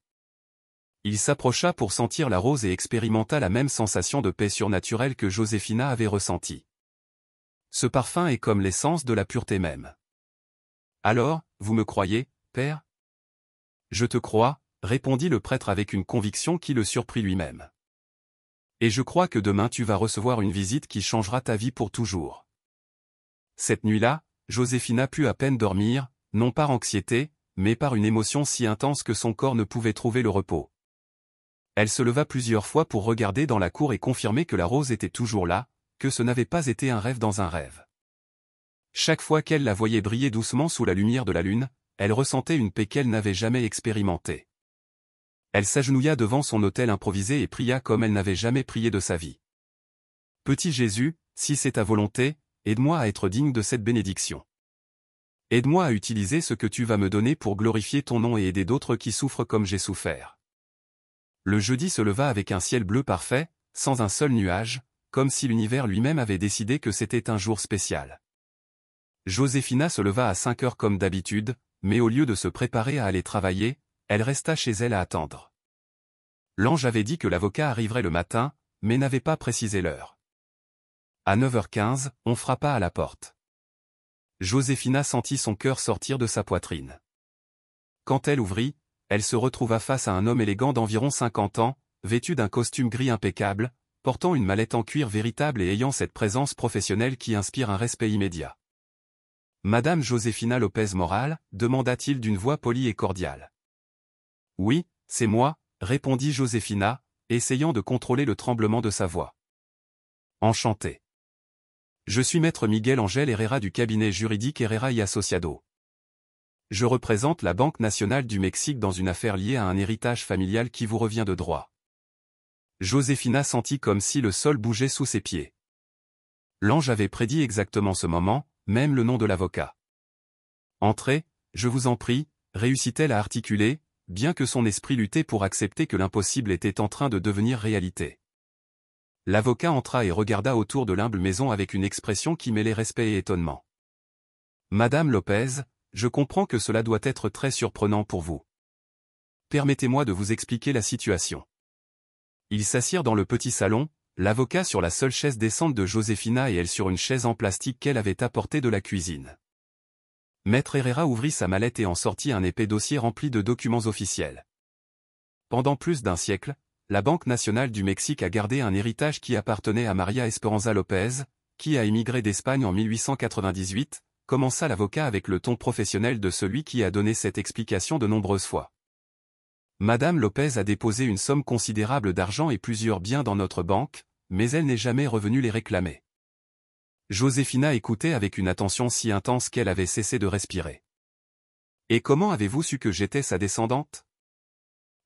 Il s'approcha pour sentir la rose et expérimenta la même sensation de paix surnaturelle que Joséphina avait ressentie. Ce parfum est comme l'essence de la pureté même. « Alors, vous me croyez, père ? » « Je te crois, » répondit le prêtre avec une conviction qui le surprit lui-même. « Et je crois que demain tu vas recevoir une visite qui changera ta vie pour toujours. » Cette nuit-là, Joséphina put à peine dormir, non par anxiété, mais par une émotion si intense que son corps ne pouvait trouver le repos. Elle se leva plusieurs fois pour regarder dans la cour et confirmer que la rose était toujours là, que ce n'avait pas été un rêve dans un rêve. Chaque fois qu'elle la voyait briller doucement sous la lumière de la lune, elle ressentait une paix qu'elle n'avait jamais expérimentée. Elle s'agenouilla devant son autel improvisé et pria comme elle n'avait jamais prié de sa vie. « Petit Jésus, si c'est ta volonté, aide-moi à être digne de cette bénédiction. Aide-moi à utiliser ce que tu vas me donner pour glorifier ton nom et aider d'autres qui souffrent comme j'ai souffert. » Le jeudi se leva avec un ciel bleu parfait, sans un seul nuage, comme si l'univers lui-même avait décidé que c'était un jour spécial. Joséphina se leva à 5 heures comme d'habitude, mais au lieu de se préparer à aller travailler, elle resta chez elle à attendre. L'ange avait dit que l'avocat arriverait le matin, mais n'avait pas précisé l'heure. À 9h15, on frappa à la porte. Joséphina sentit son cœur sortir de sa poitrine. Quand elle ouvrit, elle se retrouva face à un homme élégant d'environ 50 ans, vêtu d'un costume gris impeccable, portant une mallette en cuir véritable et ayant cette présence professionnelle qui inspire un respect immédiat. « Madame Joséphina Lopez Moral ?» demanda-t-il d'une voix polie et cordiale. « Oui, c'est moi », répondit Joséphina, essayant de contrôler le tremblement de sa voix. « Enchanté. Je suis maître Miguel Ángel Herrera du cabinet juridique Herrera y Asociado. Je représente la Banque nationale du Mexique dans une affaire liée à un héritage familial qui vous revient de droit. » Joséphina sentit comme si le sol bougeait sous ses pieds. L'ange avait prédit exactement ce moment, même le nom de l'avocat. « Entrez, je vous en prie », réussit-elle à articuler, bien que son esprit luttait pour accepter que l'impossible était en train de devenir réalité. L'avocat entra et regarda autour de l'humble maison avec une expression qui mêlait respect et étonnement. « Madame Lopez, je comprends que cela doit être très surprenant pour vous. Permettez-moi de vous expliquer la situation. » Ils s'assirent dans le petit salon, l'avocat sur la seule chaise descente de Josefina et elle sur une chaise en plastique qu'elle avait apportée de la cuisine. Maître Herrera ouvrit sa mallette et en sortit un épais dossier rempli de documents officiels. Pendant plus d'un siècle, la Banque nationale du Mexique a gardé un héritage qui appartenait à María Esperanza López, qui a émigré d'Espagne en 1898, commença l'avocat avec le ton professionnel de celui qui a donné cette explication de nombreuses fois. Madame Lopez a déposé une somme considérable d'argent et plusieurs biens dans notre banque, mais elle n'est jamais revenue les réclamer. Josefina écoutait avec une attention si intense qu'elle avait cessé de respirer. « Et comment avez-vous su que j'étais sa descendante ?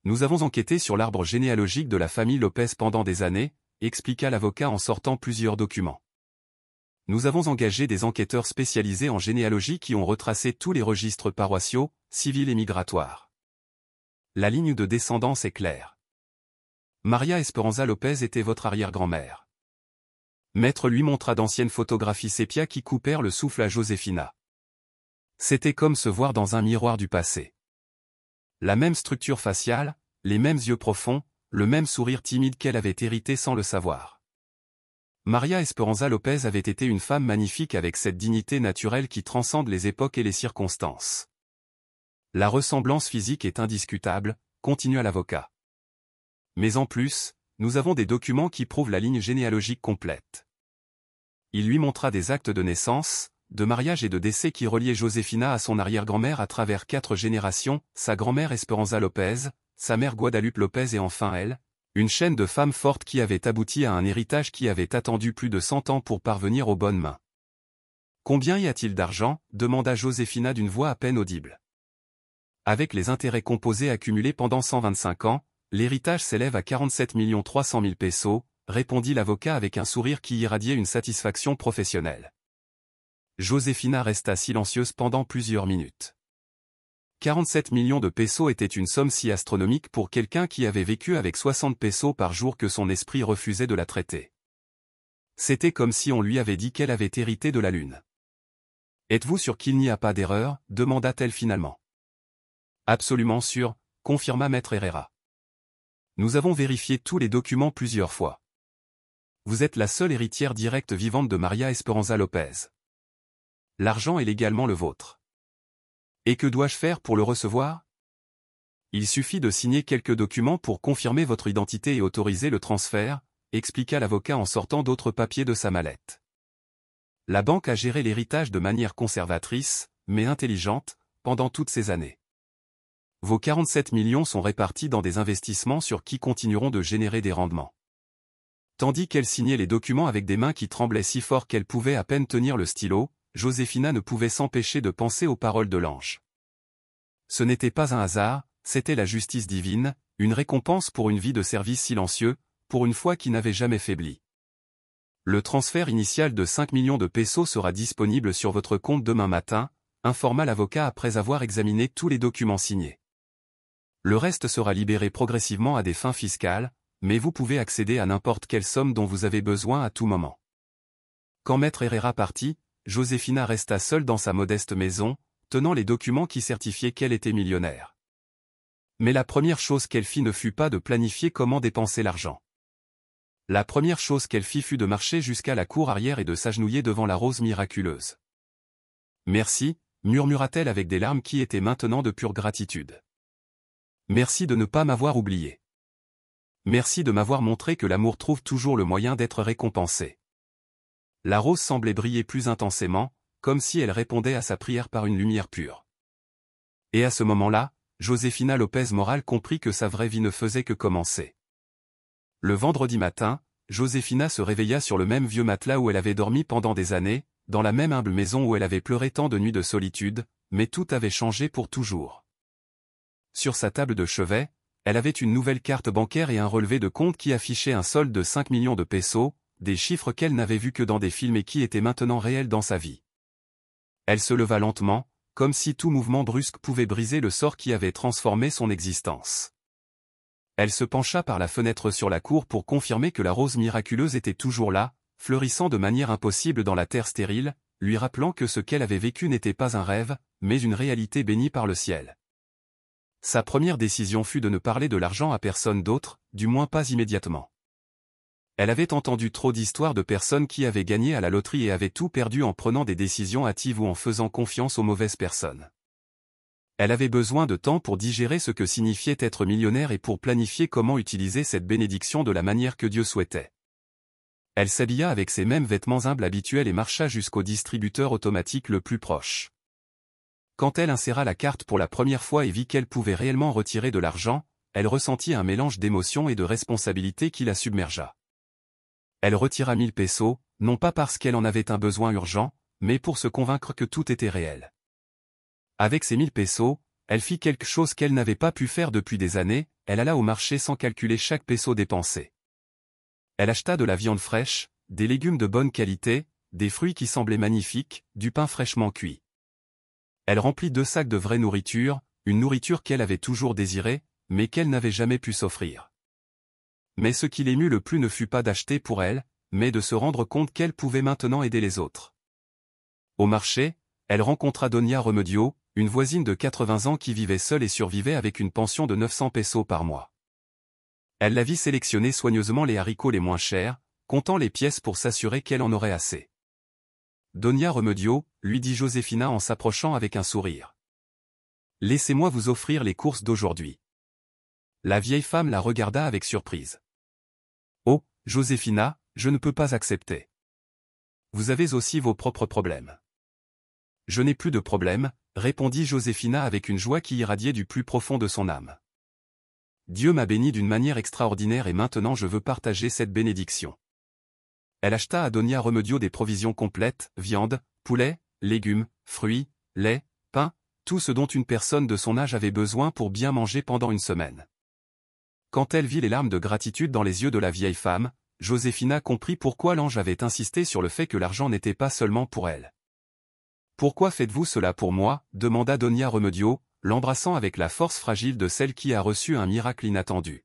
Nous avons enquêté sur l'arbre généalogique de la famille Lopez pendant des années, expliqua l'avocat en sortant plusieurs documents. Nous avons engagé des enquêteurs spécialisés en généalogie qui ont retracé tous les registres paroissiaux, civils et migratoires. La ligne de descendance est claire. María Esperanza López était votre arrière-grand-mère. » Maître lui montra d'anciennes photographies sépia qui coupèrent le souffle à Josefina. C'était comme se voir dans un miroir du passé. La même structure faciale, les mêmes yeux profonds, le même sourire timide qu'elle avait hérité sans le savoir. María Esperanza López avait été une femme magnifique avec cette dignité naturelle qui transcende les époques et les circonstances. La ressemblance physique est indiscutable, continua l'avocat. Mais en plus, nous avons des documents qui prouvent la ligne généalogique complète. Il lui montra des actes de naissance, de mariage et de décès qui reliaient Josefina à son arrière-grand-mère à travers 4 générations, sa grand-mère Esperanza López, sa mère Guadalupe López et enfin elle, une chaîne de femmes fortes qui avait abouti à un héritage qui avait attendu plus de 100 ans pour parvenir aux bonnes mains. « Combien y a-t-il d'argent » demanda Josefina d'une voix à peine audible. Avec les intérêts composés accumulés pendant 125 ans, l'héritage s'élève à 47 300 000 pesos, répondit l'avocat avec un sourire qui irradiait une satisfaction professionnelle. Josefina resta silencieuse pendant plusieurs minutes. 47 millions de pesos était une somme si astronomique pour quelqu'un qui avait vécu avec 60 pesos par jour que son esprit refusait de la traiter. C'était comme si on lui avait dit qu'elle avait hérité de la lune. « Êtes-vous sûr qu'il n'y a pas d'erreur » demanda-t-elle finalement. « Absolument sûr » confirma Maître Herrera. « Nous avons vérifié tous les documents plusieurs fois. Vous êtes la seule héritière directe vivante de María Esperanza López. L'argent est légalement le vôtre. Et que dois-je faire pour le recevoir ? Il suffit de signer quelques documents pour confirmer votre identité et autoriser le transfert, expliqua l'avocat en sortant d'autres papiers de sa mallette. La banque a géré l'héritage de manière conservatrice, mais intelligente, pendant toutes ces années. Vos 47 millions sont répartis dans des investissements sur qui continueront de générer des rendements. Tandis qu'elle signait les documents avec des mains qui tremblaient si fort qu'elle pouvait à peine tenir le stylo, Josefina ne pouvait s'empêcher de penser aux paroles de l'ange. Ce n'était pas un hasard, c'était la justice divine, une récompense pour une vie de service silencieux, pour une foi qui n'avait jamais faibli. Le transfert initial de 5 millions de pesos sera disponible sur votre compte demain matin, informa l'avocat après avoir examiné tous les documents signés. Le reste sera libéré progressivement à des fins fiscales, mais vous pouvez accéder à n'importe quelle somme dont vous avez besoin à tout moment. Quand Maître Herrera partit, Josefina resta seule dans sa modeste maison, tenant les documents qui certifiaient qu'elle était millionnaire. Mais la première chose qu'elle fit ne fut pas de planifier comment dépenser l'argent. La première chose qu'elle fit fut de marcher jusqu'à la cour arrière et de s'agenouiller devant la rose miraculeuse. « Merci » murmura-t-elle avec des larmes qui étaient maintenant de pure gratitude. « Merci de ne pas m'avoir oublié. Merci de m'avoir montré que l'amour trouve toujours le moyen d'être récompensé. » La rose semblait briller plus intensément, comme si elle répondait à sa prière par une lumière pure. Et à ce moment-là, Josefina López Moral comprit que sa vraie vie ne faisait que commencer. Le vendredi matin, Josefina se réveilla sur le même vieux matelas où elle avait dormi pendant des années, dans la même humble maison où elle avait pleuré tant de nuits de solitude, mais tout avait changé pour toujours. Sur sa table de chevet, elle avait une nouvelle carte bancaire et un relevé de compte qui affichait un solde de 5 millions de pesos, des chiffres qu'elle n'avait vus que dans des films et qui étaient maintenant réels dans sa vie. Elle se leva lentement, comme si tout mouvement brusque pouvait briser le sort qui avait transformé son existence. Elle se pencha par la fenêtre sur la cour pour confirmer que la rose miraculeuse était toujours là, fleurissant de manière impossible dans la terre stérile, lui rappelant que ce qu'elle avait vécu n'était pas un rêve, mais une réalité bénie par le ciel. Sa première décision fut de ne parler de l'argent à personne d'autre, du moins pas immédiatement. Elle avait entendu trop d'histoires de personnes qui avaient gagné à la loterie et avaient tout perdu en prenant des décisions hâtives ou en faisant confiance aux mauvaises personnes. Elle avait besoin de temps pour digérer ce que signifiait être millionnaire et pour planifier comment utiliser cette bénédiction de la manière que Dieu souhaitait. Elle s'habilla avec ses mêmes vêtements humbles habituels et marcha jusqu'au distributeur automatique le plus proche. Quand elle inséra la carte pour la première fois et vit qu'elle pouvait réellement retirer de l'argent, elle ressentit un mélange d'émotion et de responsabilité qui la submergea. Elle retira 1000 pesos, non pas parce qu'elle en avait un besoin urgent, mais pour se convaincre que tout était réel. Avec ces 1000 pesos, elle fit quelque chose qu'elle n'avait pas pu faire depuis des années, elle alla au marché sans calculer chaque peso dépensé. Elle acheta de la viande fraîche, des légumes de bonne qualité, des fruits qui semblaient magnifiques, du pain fraîchement cuit. Elle remplit 2 sacs de vraie nourriture, une nourriture qu'elle avait toujours désirée, mais qu'elle n'avait jamais pu s'offrir. Mais ce qui l'émut le plus ne fut pas d'acheter pour elle, mais de se rendre compte qu'elle pouvait maintenant aider les autres. Au marché, elle rencontra Doña Remedio, une voisine de 80 ans qui vivait seule et survivait avec une pension de 900 pesos par mois. Elle la vit sélectionner soigneusement les haricots les moins chers, comptant les pièces pour s'assurer qu'elle en aurait assez. Doña Remedio, lui dit Josefina en s'approchant avec un sourire. Laissez-moi vous offrir les courses d'aujourd'hui. La vieille femme la regarda avec surprise. Oh, Josefina, je ne peux pas accepter. Vous avez aussi vos propres problèmes. Je n'ai plus de problème, répondit Josefina avec une joie qui irradiait du plus profond de son âme. Dieu m'a béni d'une manière extraordinaire et maintenant je veux partager cette bénédiction. Elle acheta à Doña Remedio des provisions complètes, viande, poulet, légumes, fruits, lait, pain, tout ce dont une personne de son âge avait besoin pour bien manger pendant une semaine. Quand elle vit les larmes de gratitude dans les yeux de la vieille femme, Josefina comprit pourquoi l'ange avait insisté sur le fait que l'argent n'était pas seulement pour elle. « Pourquoi faites-vous cela pour moi » demanda Doña Remedio, l'embrassant avec la force fragile de celle qui a reçu un miracle inattendu.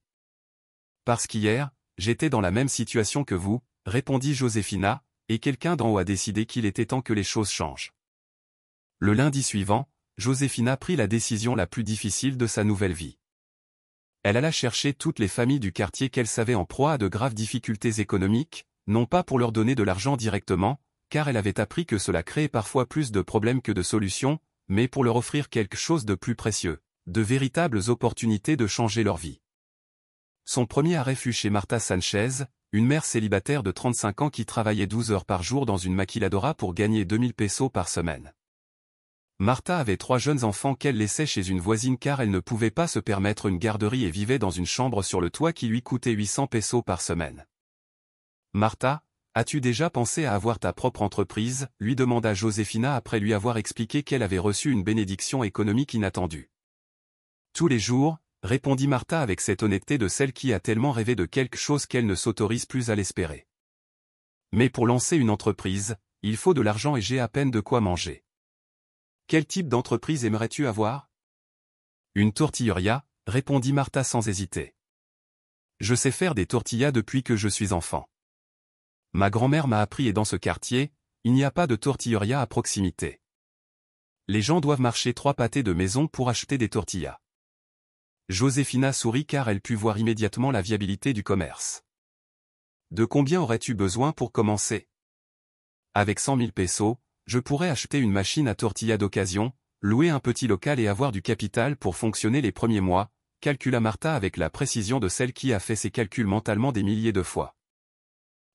« Parce qu'hier, j'étais dans la même situation que vous, répondit Josefina, et quelqu'un d'en haut a décidé qu'il était temps que les choses changent. Le lundi suivant, Josefina prit la décision la plus difficile de sa nouvelle vie. Elle alla chercher toutes les familles du quartier qu'elle savait en proie à de graves difficultés économiques, non pas pour leur donner de l'argent directement, car elle avait appris que cela créait parfois plus de problèmes que de solutions, mais pour leur offrir quelque chose de plus précieux, de véritables opportunités de changer leur vie. Son premier arrêt fut chez Marta Sanchez, une mère célibataire de 35 ans qui travaillait 12 heures par jour dans une maquiladora pour gagner 2000 pesos par semaine. Marta avait 3 jeunes enfants qu'elle laissait chez une voisine car elle ne pouvait pas se permettre une garderie et vivait dans une chambre sur le toit qui lui coûtait 800 pesos par semaine. « Marta, as-tu déjà pensé à avoir ta propre entreprise » lui demanda Josefina après lui avoir expliqué qu'elle avait reçu une bénédiction économique inattendue. « Tous les jours » répondit Marta avec cette honnêteté de celle qui a tellement rêvé de quelque chose qu'elle ne s'autorise plus à l'espérer. Mais pour lancer une entreprise, il faut de l'argent et j'ai à peine de quoi manger. Quel type d'entreprise aimerais-tu avoir? Une tortilleria, répondit Marta sans hésiter. Je sais faire des tortillas depuis que je suis enfant. Ma grand-mère m'a appris et dans ce quartier, il n'y a pas de tortilleria à proximité. Les gens doivent marcher 3 pâtés de maison pour acheter des tortillas. Josefina sourit car elle put voir immédiatement la viabilité du commerce. De combien aurais-tu besoin pour commencer? Avec 100 000 pesos, je pourrais acheter une machine à tortilla d'occasion, louer un petit local et avoir du capital pour fonctionner les premiers mois, calcula Marta avec la précision de celle qui a fait ses calculs mentalement des milliers de fois.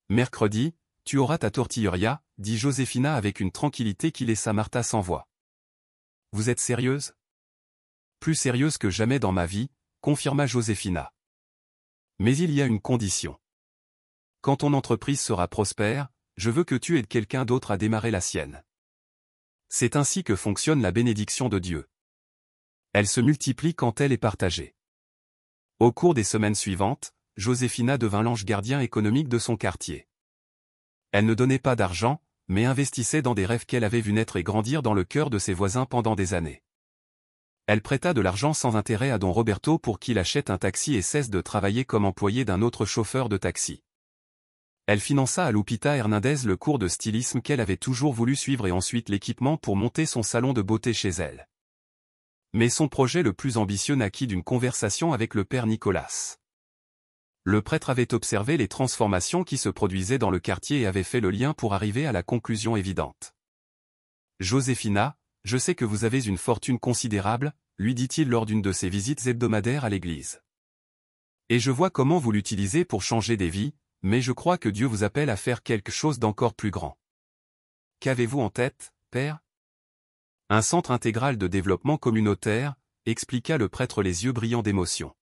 Mercredi, tu auras ta tortilleria, dit Josefina avec une tranquillité qui laissa Marta sans voix. Vous êtes sérieuse? Plus sérieuse que jamais dans ma vie, confirma Josefina. Mais il y a une condition. Quand ton entreprise sera prospère, je veux que tu aides quelqu'un d'autre à démarrer la sienne. C'est ainsi que fonctionne la bénédiction de Dieu. Elle se multiplie quand elle est partagée. Au cours des semaines suivantes, Josefina devint l'ange gardien économique de son quartier. Elle ne donnait pas d'argent, mais investissait dans des rêves qu'elle avait vus naître et grandir dans le cœur de ses voisins pendant des années. Elle prêta de l'argent sans intérêt à Don Roberto pour qu'il achète un taxi et cesse de travailler comme employé d'un autre chauffeur de taxi. Elle finança à Lupita Hernandez le cours de stylisme qu'elle avait toujours voulu suivre et ensuite l'équipement pour monter son salon de beauté chez elle. Mais son projet le plus ambitieux naquit d'une conversation avec le père Nicolas. Le prêtre avait observé les transformations qui se produisaient dans le quartier et avait fait le lien pour arriver à la conclusion évidente. « Josefina, je sais que vous avez une fortune considérable, lui dit-il lors d'une de ses visites hebdomadaires à l'église. Et je vois comment vous l'utilisez pour changer des vies, mais je crois que Dieu vous appelle à faire quelque chose d'encore plus grand. Qu'avez-vous en tête, père ? Un centre intégral de développement communautaire, expliqua le prêtre les yeux brillants d'émotion.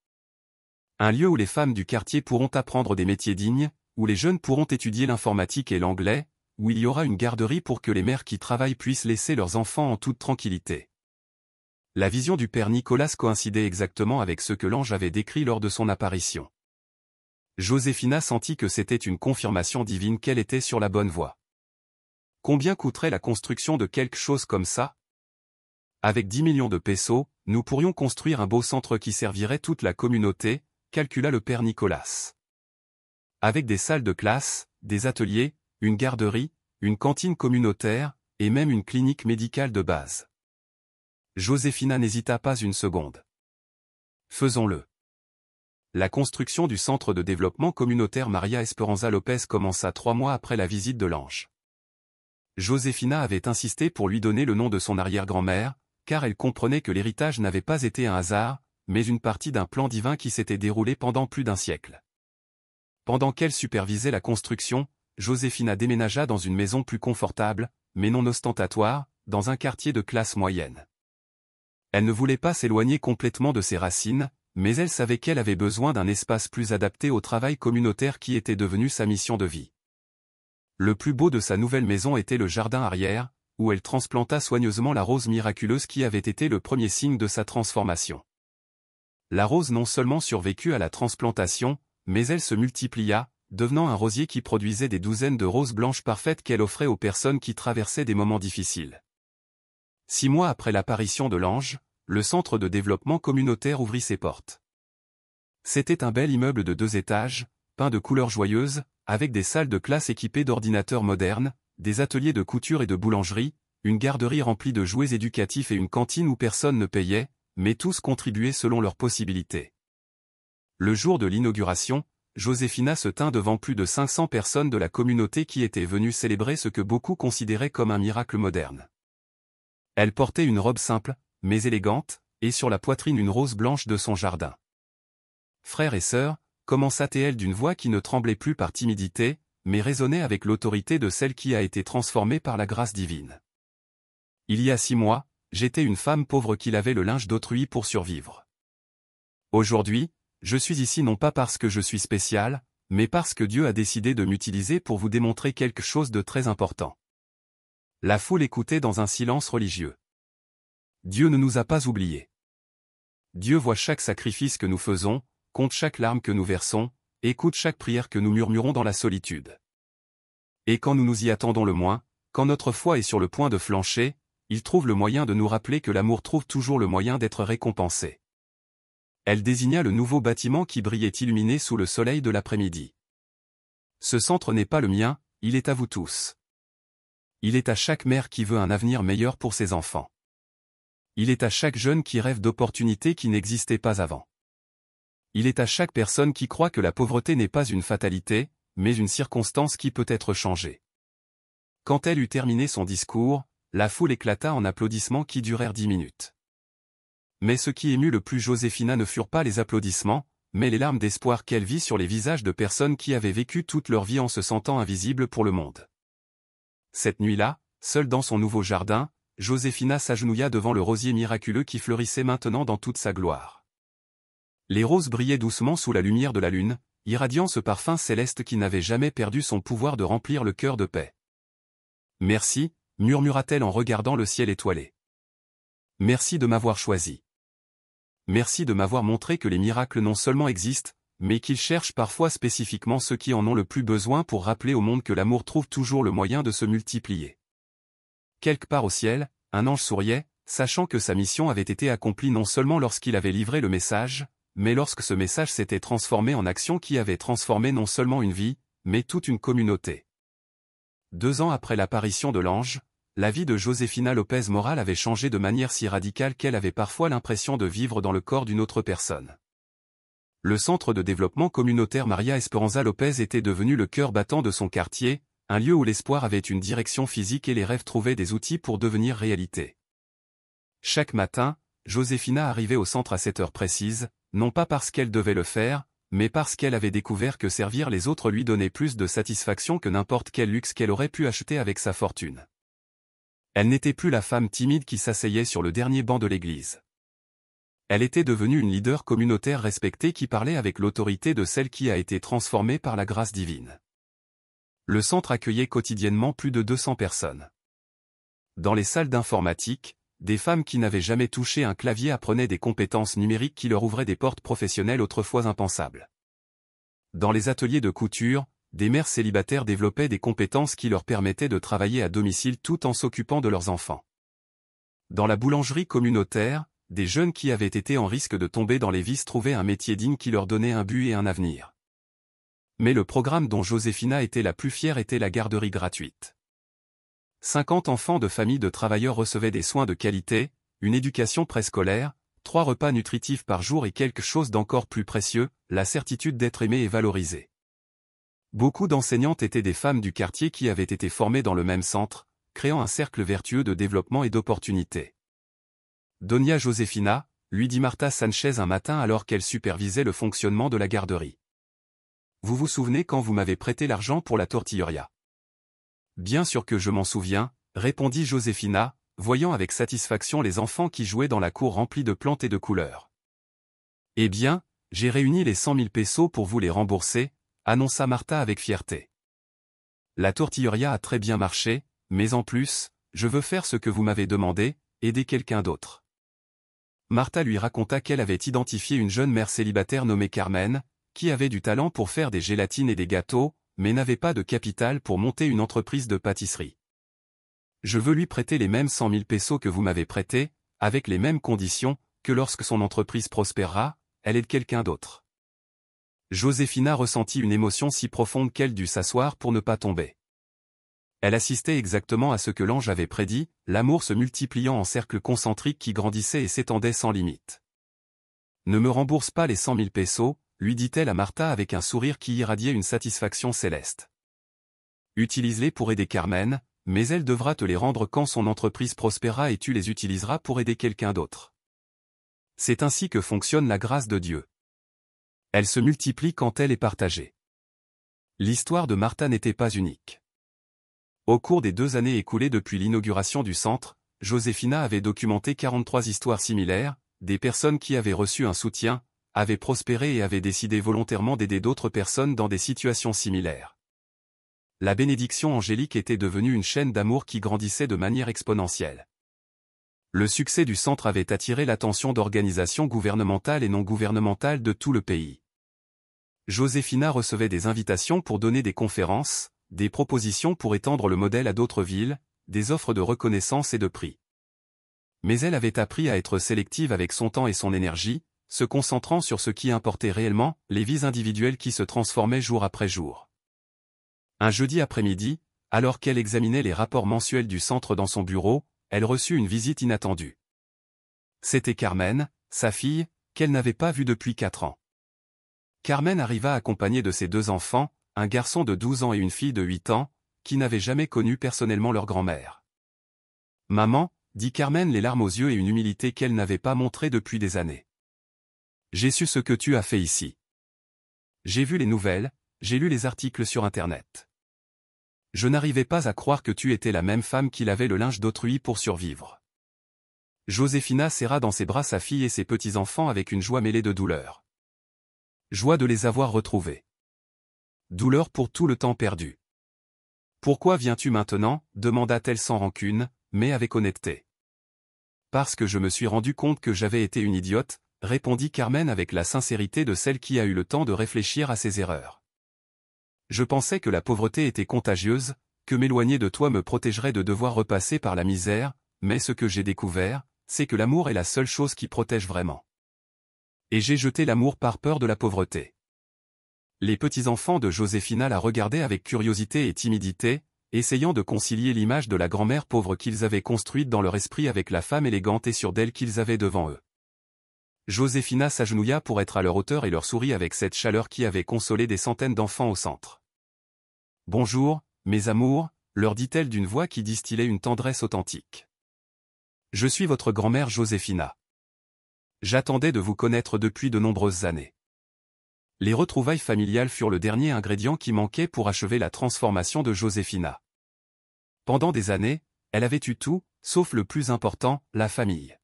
Un lieu où les femmes du quartier pourront apprendre des métiers dignes, où les jeunes pourront étudier l'informatique et l'anglais, où il y aura une garderie pour que les mères qui travaillent puissent laisser leurs enfants en toute tranquillité. La vision du père Nicolas coïncidait exactement avec ce que l'ange avait décrit lors de son apparition. Josefina sentit que c'était une confirmation divine qu'elle était sur la bonne voie. Combien coûterait la construction de quelque chose comme ça ? Avec 10 millions de pesos, nous pourrions construire un beau centre qui servirait toute la communauté, calcula le père Nicolas. Avec des salles de classe, des ateliers, une garderie, une cantine communautaire, et même une clinique médicale de base. Josefina n'hésita pas une seconde. Faisons-le. La construction du centre de développement communautaire Maria Esperanza Lopez commença 3 mois après la visite de l'ange. Josefina avait insisté pour lui donner le nom de son arrière-grand-mère, car elle comprenait que l'héritage n'avait pas été un hasard, mais une partie d'un plan divin qui s'était déroulé pendant plus d'un siècle. Pendant qu'elle supervisait la construction, Josefina déménagea dans une maison plus confortable, mais non ostentatoire, dans un quartier de classe moyenne. Elle ne voulait pas s'éloigner complètement de ses racines, mais elle savait qu'elle avait besoin d'un espace plus adapté au travail communautaire qui était devenu sa mission de vie. Le plus beau de sa nouvelle maison était le jardin arrière, où elle transplanta soigneusement la rose miraculeuse qui avait été le premier signe de sa transformation. La rose non seulement survécut à la transplantation, mais elle se multiplia, devenant un rosier qui produisait des douzaines de roses blanches parfaites qu'elle offrait aux personnes qui traversaient des moments difficiles. 6 mois après l'apparition de l'ange, le centre de développement communautaire ouvrit ses portes. C'était un bel immeuble de 2 étages, peint de couleurs joyeuses, avec des salles de classe équipées d'ordinateurs modernes, des ateliers de couture et de boulangerie, une garderie remplie de jouets éducatifs et une cantine où personne ne payait, mais tous contribuaient selon leurs possibilités. Le jour de l'inauguration, Josefina se tint devant plus de 500 personnes de la communauté qui étaient venues célébrer ce que beaucoup considéraient comme un miracle moderne. Elle portait une robe simple, mais élégante, et sur la poitrine une rose blanche de son jardin. « Frères et sœurs », commença-t-elle d'une voix qui ne tremblait plus par timidité, mais résonnait avec l'autorité de celle qui a été transformée par la grâce divine. Il y a 6 mois, j'étais une femme pauvre qui lavait le linge d'autrui pour survivre. Aujourd'hui, je suis ici non pas parce que je suis spécial, mais parce que Dieu a décidé de m'utiliser pour vous démontrer quelque chose de très important. La foule écoutait dans un silence religieux. Dieu ne nous a pas oubliés. Dieu voit chaque sacrifice que nous faisons, compte chaque larme que nous versons, écoute chaque prière que nous murmurons dans la solitude. Et quand nous nous y attendons le moins, quand notre foi est sur le point de flancher, il trouve le moyen de nous rappeler que l'amour trouve toujours le moyen d'être récompensé. Elle désigna le nouveau bâtiment qui brillait illuminé sous le soleil de l'après-midi. Ce centre n'est pas le mien, il est à vous tous. Il est à chaque mère qui veut un avenir meilleur pour ses enfants. Il est à chaque jeune qui rêve d'opportunités qui n'existaient pas avant. Il est à chaque personne qui croit que la pauvreté n'est pas une fatalité, mais une circonstance qui peut être changée. Quand elle eut terminé son discours, la foule éclata en applaudissements qui durèrent 10 minutes. Mais ce qui émut le plus Josefina ne furent pas les applaudissements, mais les larmes d'espoir qu'elle vit sur les visages de personnes qui avaient vécu toute leur vie en se sentant invisibles pour le monde. Cette nuit-là, seule dans son nouveau jardin, Josefina s'agenouilla devant le rosier miraculeux qui fleurissait maintenant dans toute sa gloire. Les roses brillaient doucement sous la lumière de la lune, irradiant ce parfum céleste qui n'avait jamais perdu son pouvoir de remplir le cœur de paix. « Merci », murmura-t-elle en regardant le ciel étoilé. « Merci de m'avoir choisi. Merci de m'avoir montré que les miracles non seulement existent, mais qu'ils cherchent parfois spécifiquement ceux qui en ont le plus besoin pour rappeler au monde que l'amour trouve toujours le moyen de se multiplier. Quelque part au ciel, un ange souriait, sachant que sa mission avait été accomplie non seulement lorsqu'il avait livré le message, mais lorsque ce message s'était transformé en action qui avait transformé non seulement une vie, mais toute une communauté. 2 ans après l'apparition de l'ange, la vie de Josefina Lopez Moral avait changé de manière si radicale qu'elle avait parfois l'impression de vivre dans le corps d'une autre personne. Le centre de développement communautaire Maria Esperanza Lopez était devenu le cœur battant de son quartier, un lieu où l'espoir avait une direction physique et les rêves trouvaient des outils pour devenir réalité. Chaque matin, Josefina arrivait au centre à cette heure précise, non pas parce qu'elle devait le faire, mais parce qu'elle avait découvert que servir les autres lui donnait plus de satisfaction que n'importe quel luxe qu'elle aurait pu acheter avec sa fortune. Elle n'était plus la femme timide qui s'asseyait sur le dernier banc de l'église. Elle était devenue une leader communautaire respectée qui parlait avec l'autorité de celle qui a été transformée par la grâce divine. Le centre accueillait quotidiennement plus de 200 personnes. Dans les salles d'informatique, des femmes qui n'avaient jamais touché un clavier apprenaient des compétences numériques qui leur ouvraient des portes professionnelles autrefois impensables. Dans les ateliers de couture, des mères célibataires développaient des compétences qui leur permettaient de travailler à domicile tout en s'occupant de leurs enfants. Dans la boulangerie communautaire, des jeunes qui avaient été en risque de tomber dans les vices trouvaient un métier digne qui leur donnait un but et un avenir. Mais le programme dont Josefina était la plus fière était la garderie gratuite. 50 enfants de familles de travailleurs recevaient des soins de qualité, une éducation préscolaire, 3 repas nutritifs par jour et quelque chose d'encore plus précieux, la certitude d'être aimés et valorisés. Beaucoup d'enseignantes étaient des femmes du quartier qui avaient été formées dans le même centre, créant un cercle vertueux de développement et d'opportunités. Doña Josefina, lui dit Marta Sanchez un matin alors qu'elle supervisait le fonctionnement de la garderie. Vous vous souvenez quand vous m'avez prêté l'argent pour la tortilleria? Bien sûr que je m'en souviens, répondit Josefina, voyant avec satisfaction les enfants qui jouaient dans la cour remplie de plantes et de couleurs. Eh bien, j'ai réuni les 100 000 pesos pour vous les rembourser, annonça Marta avec fierté. La tortilleria a très bien marché, mais en plus, je veux faire ce que vous m'avez demandé, aider quelqu'un d'autre. Marta lui raconta qu'elle avait identifié une jeune mère célibataire nommée Carmen, qui avait du talent pour faire des gélatines et des gâteaux, mais n'avait pas de capital pour monter une entreprise de pâtisserie. Je veux lui prêter les mêmes 100 000 pesos que vous m'avez prêtés, avec les mêmes conditions, que lorsque son entreprise prospérera, elle aide quelqu'un d'autre. Josefina ressentit une émotion si profonde qu'elle dut s'asseoir pour ne pas tomber. Elle assistait exactement à ce que l'ange avait prédit, l'amour se multipliant en cercles concentriques qui grandissaient et s'étendaient sans limite. Ne me rembourse pas les 100 000 pesos, lui dit-elle à Marta avec un sourire qui irradiait une satisfaction céleste. Utilise-les pour aider Carmen, mais elle devra te les rendre quand son entreprise prospérera et tu les utiliseras pour aider quelqu'un d'autre. C'est ainsi que fonctionne la grâce de Dieu. Elle se multiplie quand elle est partagée. L'histoire de Marta n'était pas unique. Au cours des 2 années écoulées depuis l'inauguration du centre, Josefina avait documenté 43 histoires similaires, des personnes qui avaient reçu un soutien, avaient prospéré et avaient décidé volontairement d'aider d'autres personnes dans des situations similaires. La bénédiction angélique était devenue une chaîne d'amour qui grandissait de manière exponentielle. Le succès du centre avait attiré l'attention d'organisations gouvernementales et non gouvernementales de tout le pays. Josefina recevait des invitations pour donner des conférences, des propositions pour étendre le modèle à d'autres villes, des offres de reconnaissance et de prix. Mais elle avait appris à être sélective avec son temps et son énergie, se concentrant sur ce qui importait réellement, les vies individuelles qui se transformaient jour après jour. Un jeudi après-midi, alors qu'elle examinait les rapports mensuels du centre dans son bureau, elle reçut une visite inattendue. C'était Carmen, sa fille, qu'elle n'avait pas vue depuis 4 ans. Carmen arriva accompagnée de ses 2 enfants, un garçon de 12 ans et une fille de 8 ans, qui n'avaient jamais connu personnellement leur grand-mère. « Maman », dit Carmen les larmes aux yeux et une humilité qu'elle n'avait pas montrée depuis des années. « J'ai su ce que tu as fait ici. J'ai vu les nouvelles, j'ai lu les articles sur Internet. Je n'arrivais pas à croire que tu étais la même femme qui lavait le linge d'autrui pour survivre. » Josefina serra dans ses bras sa fille et ses petits-enfants avec une joie mêlée de douleur. Joie de les avoir retrouvés. Douleur pour tout le temps perdu. « Pourquoi viens-tu maintenant » demanda-t-elle sans rancune, mais avec honnêteté. « Parce que je me suis rendu compte que j'avais été une idiote, répondit Carmen avec la sincérité de celle qui a eu le temps de réfléchir à ses erreurs. Je pensais que la pauvreté était contagieuse, que m'éloigner de toi me protégerait de devoir repasser par la misère, mais ce que j'ai découvert, c'est que l'amour est la seule chose qui protège vraiment. Et j'ai jeté l'amour par peur de la pauvreté. Les petits-enfants de Josefina la regardaient avec curiosité et timidité, essayant de concilier l'image de la grand-mère pauvre qu'ils avaient construite dans leur esprit avec la femme élégante et sûre d'elle qu'ils avaient devant eux. Josefina s'agenouilla pour être à leur hauteur et leur sourit avec cette chaleur qui avait consolé des centaines d'enfants au centre. « Bonjour, mes amours », leur dit-elle d'une voix qui distillait une tendresse authentique. « Je suis votre grand-mère Josefina. J'attendais de vous connaître depuis de nombreuses années. » Les retrouvailles familiales furent le dernier ingrédient qui manquait pour achever la transformation de Josefina. Pendant des années, elle avait eu tout, sauf le plus important, la famille.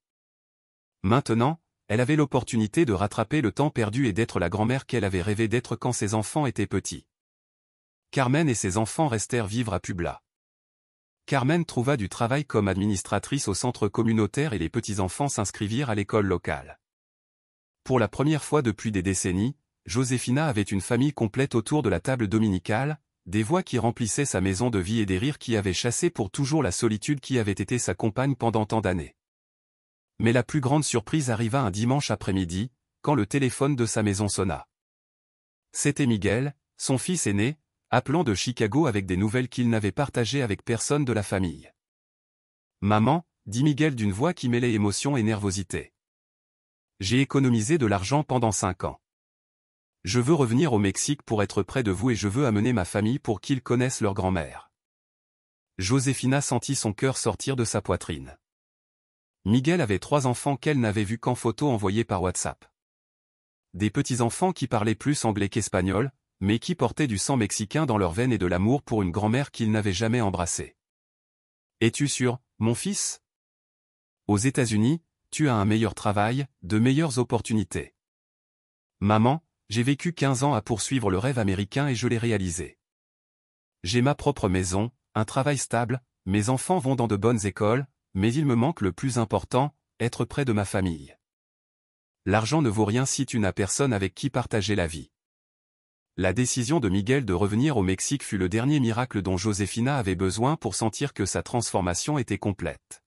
Maintenant, elle avait l'opportunité de rattraper le temps perdu et d'être la grand-mère qu'elle avait rêvé d'être quand ses enfants étaient petits. Carmen et ses enfants restèrent vivre à Publa. Carmen trouva du travail comme administratrice au centre communautaire et les petits-enfants s'inscrivirent à l'école locale. Pour la première fois depuis des décennies, Josefina avait une famille complète autour de la table dominicale, des voix qui remplissaient sa maison de vie et des rires qui avaient chassé pour toujours la solitude qui avait été sa compagne pendant tant d'années. Mais la plus grande surprise arriva un dimanche après-midi, quand le téléphone de sa maison sonna. C'était Miguel, son fils aîné, appelant de Chicago avec des nouvelles qu'il n'avait partagées avec personne de la famille. « Maman », dit Miguel d'une voix qui mêlait émotion et nervosité. « J'ai économisé de l'argent pendant 5 ans. Je veux revenir au Mexique pour être près de vous et je veux amener ma famille pour qu'ils connaissent leur grand-mère. » Josefina sentit son cœur sortir de sa poitrine. Miguel avait 3 enfants qu'elle n'avait vus qu'en photo envoyée par WhatsApp. Des petits-enfants qui parlaient plus anglais qu'espagnol, mais qui portaient du sang mexicain dans leurs veines et de l'amour pour une grand-mère qu'ils n'avaient jamais embrassée. « Es-tu sûr, mon fils ? Aux États-Unis, tu as un meilleur travail, de meilleures opportunités. Maman, j'ai vécu 15 ans à poursuivre le rêve américain et je l'ai réalisé. J'ai ma propre maison, un travail stable, mes enfants vont dans de bonnes écoles, mais il me manque le plus important, être près de ma famille. L'argent ne vaut rien si tu n'as personne avec qui partager la vie. » La décision de Miguel de revenir au Mexique fut le dernier miracle dont Josefina avait besoin pour sentir que sa transformation était complète.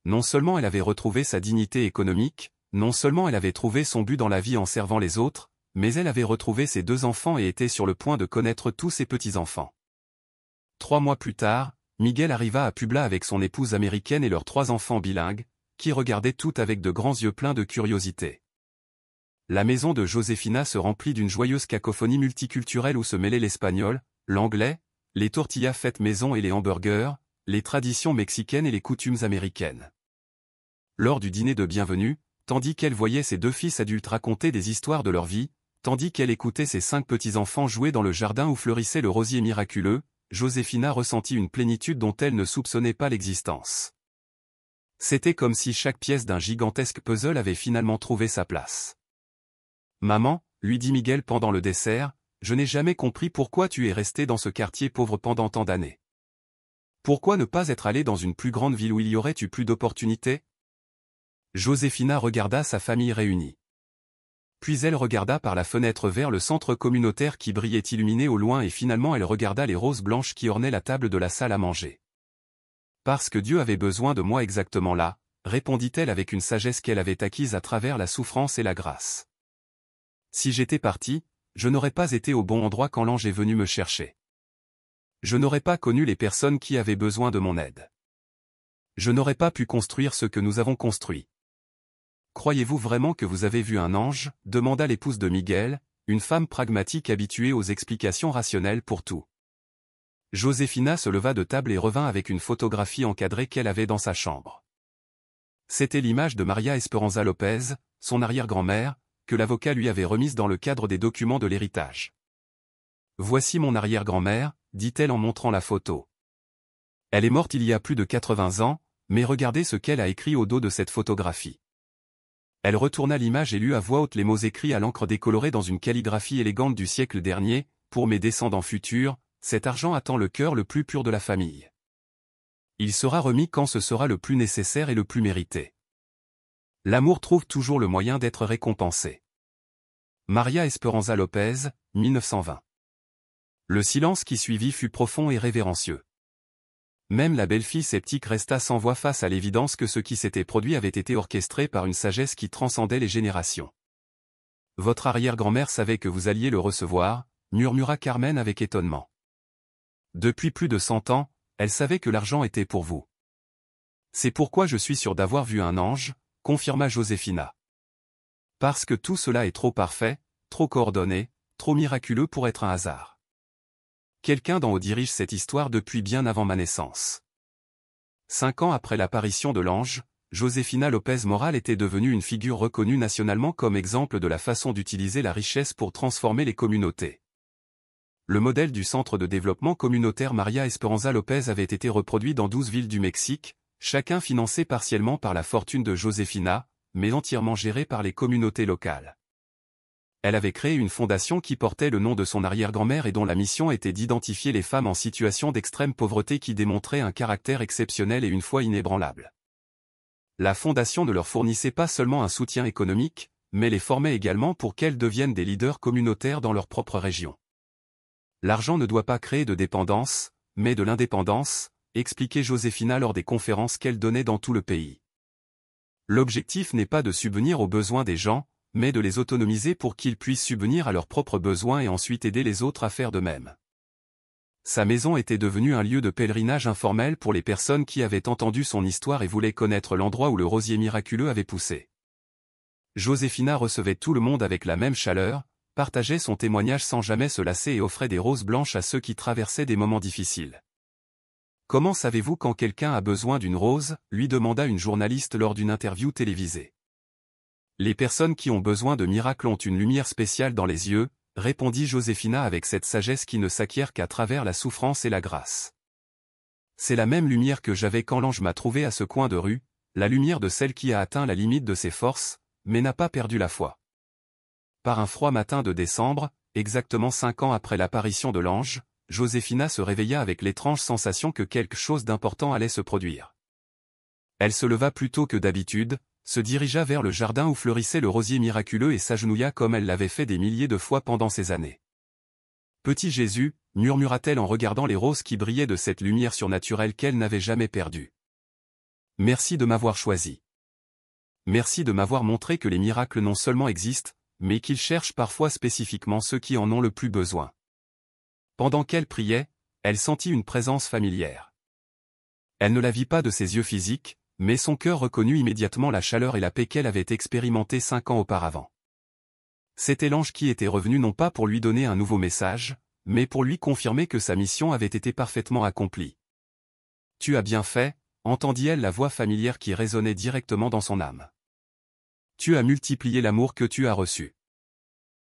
Non seulement elle avait retrouvé sa dignité économique, non seulement elle avait trouvé son but dans la vie en servant les autres, mais elle avait retrouvé ses 2 enfants et était sur le point de connaître tous ses petits-enfants. 3 mois plus tard, Miguel arriva à Publa avec son épouse américaine et leurs 3 enfants bilingues, qui regardaient tout avec de grands yeux pleins de curiosité. La maison de Josefina se remplit d'une joyeuse cacophonie multiculturelle où se mêlaient l'espagnol, l'anglais, les tortillas faites maison et les hamburgers, les traditions mexicaines et les coutumes américaines. Lors du dîner de bienvenue, tandis qu'elle voyait ses 2 fils adultes raconter des histoires de leur vie, tandis qu'elle écoutait ses 5 petits-enfants jouer dans le jardin où fleurissait le rosier miraculeux, Josefina ressentit une plénitude dont elle ne soupçonnait pas l'existence. C'était comme si chaque pièce d'un gigantesque puzzle avait finalement trouvé sa place. « Maman », lui dit Miguel pendant le dessert, « je n'ai jamais compris pourquoi tu es restée dans ce quartier pauvre pendant tant d'années. Pourquoi ne pas être allée dans une plus grande ville où il y aurait eu plus d'opportunités ?» Josefina regarda sa famille réunie. Puis elle regarda par la fenêtre vers le centre communautaire qui brillait illuminé au loin et finalement elle regarda les roses blanches qui ornaient la table de la salle à manger. « Parce que Dieu avait besoin de moi exactement là, » répondit-elle avec une sagesse qu'elle avait acquise à travers la souffrance et la grâce. « Si j'étais partie, je n'aurais pas été au bon endroit quand l'ange est venu me chercher. Je n'aurais pas connu les personnes qui avaient besoin de mon aide. Je n'aurais pas pu construire ce que nous avons construit. » « Croyez-vous vraiment que vous avez vu un ange ?» demanda l'épouse de Miguel, une femme pragmatique habituée aux explications rationnelles pour tout. Josefina se leva de table et revint avec une photographie encadrée qu'elle avait dans sa chambre. C'était l'image de Maria Esperanza Lopez, son arrière-grand-mère, que l'avocat lui avait remise dans le cadre des documents de l'héritage. « Voici mon arrière-grand-mère », dit-elle en montrant la photo. Elle est morte il y a plus de 80 ans, mais regardez ce qu'elle a écrit au dos de cette photographie. Elle retourna l'image et lut à voix haute les mots écrits à l'encre décolorée dans une calligraphie élégante du siècle dernier, « Pour mes descendants futurs, cet argent attend le cœur le plus pur de la famille. Il sera remis quand ce sera le plus nécessaire et le plus mérité. » L'amour trouve toujours le moyen d'être récompensé. María Esperanza López, 1920. Le silence qui suivit fut profond et révérencieux. Même la belle-fille sceptique resta sans voix face à l'évidence que ce qui s'était produit avait été orchestré par une sagesse qui transcendait les générations. Votre arrière-grand-mère savait que vous alliez le recevoir, murmura Carmen avec étonnement. Depuis plus de 100 ans, elle savait que l'argent était pour vous. C'est pourquoi je suis sûr d'avoir vu un ange, confirma Josefina. Parce que tout cela est trop parfait, trop coordonné, trop miraculeux pour être un hasard. Quelqu'un d'en haut dirige cette histoire depuis bien avant ma naissance. 5 ans après l'apparition de l'ange, Josefina López Moral était devenue une figure reconnue nationalement comme exemple de la façon d'utiliser la richesse pour transformer les communautés. Le modèle du centre de développement communautaire María Esperanza López avait été reproduit dans 12 villes du Mexique, chacun financé partiellement par la fortune de Josefina, mais entièrement géré par les communautés locales. Elle avait créé une fondation qui portait le nom de son arrière-grand-mère et dont la mission était d'identifier les femmes en situation d'extrême pauvreté qui démontraient un caractère exceptionnel et une foi inébranlable. La fondation ne leur fournissait pas seulement un soutien économique, mais les formait également pour qu'elles deviennent des leaders communautaires dans leur propre région. L'argent ne doit pas créer de dépendance, mais de l'indépendance, expliquait Josefina lors des conférences qu'elle donnait dans tout le pays. L'objectif n'est pas de subvenir aux besoins des gens, mais de les autonomiser pour qu'ils puissent subvenir à leurs propres besoins et ensuite aider les autres à faire de même. Sa maison était devenue un lieu de pèlerinage informel pour les personnes qui avaient entendu son histoire et voulaient connaître l'endroit où le rosier miraculeux avait poussé. Josefina recevait tout le monde avec la même chaleur, partageait son témoignage sans jamais se lasser et offrait des roses blanches à ceux qui traversaient des moments difficiles. « Comment savez-vous quand quelqu'un a besoin d'une rose ?» lui demanda une journaliste lors d'une interview télévisée. « Les personnes qui ont besoin de miracles ont une lumière spéciale dans les yeux, » répondit Josefina avec cette sagesse qui ne s'acquiert qu'à travers la souffrance et la grâce. « C'est la même lumière que j'avais quand l'ange m'a trouvé à ce coin de rue, la lumière de celle qui a atteint la limite de ses forces, mais n'a pas perdu la foi. » Par un froid matin de décembre, exactement 5 ans après l'apparition de l'ange, Josefina se réveilla avec l'étrange sensation que quelque chose d'important allait se produire. Elle se leva plus tôt que d'habitude, se dirigea vers le jardin où fleurissait le rosier miraculeux et s'agenouilla comme elle l'avait fait des milliers de fois pendant ces années. « Petit Jésus » murmura-t-elle en regardant les roses qui brillaient de cette lumière surnaturelle qu'elle n'avait jamais perdue. « Merci de m'avoir choisi. Merci de m'avoir montré que les miracles non seulement existent, mais qu'ils cherchent parfois spécifiquement ceux qui en ont le plus besoin. » Pendant qu'elle priait, elle sentit une présence familière. Elle ne la vit pas de ses yeux physiques, mais son cœur reconnut immédiatement la chaleur et la paix qu'elle avait expérimentée 5 ans auparavant. C'était l'ange qui était revenu non pas pour lui donner un nouveau message, mais pour lui confirmer que sa mission avait été parfaitement accomplie. « Tu as bien fait » entendit-elle la voix familière qui résonnait directement dans son âme. « Tu as multiplié l'amour que tu as reçu.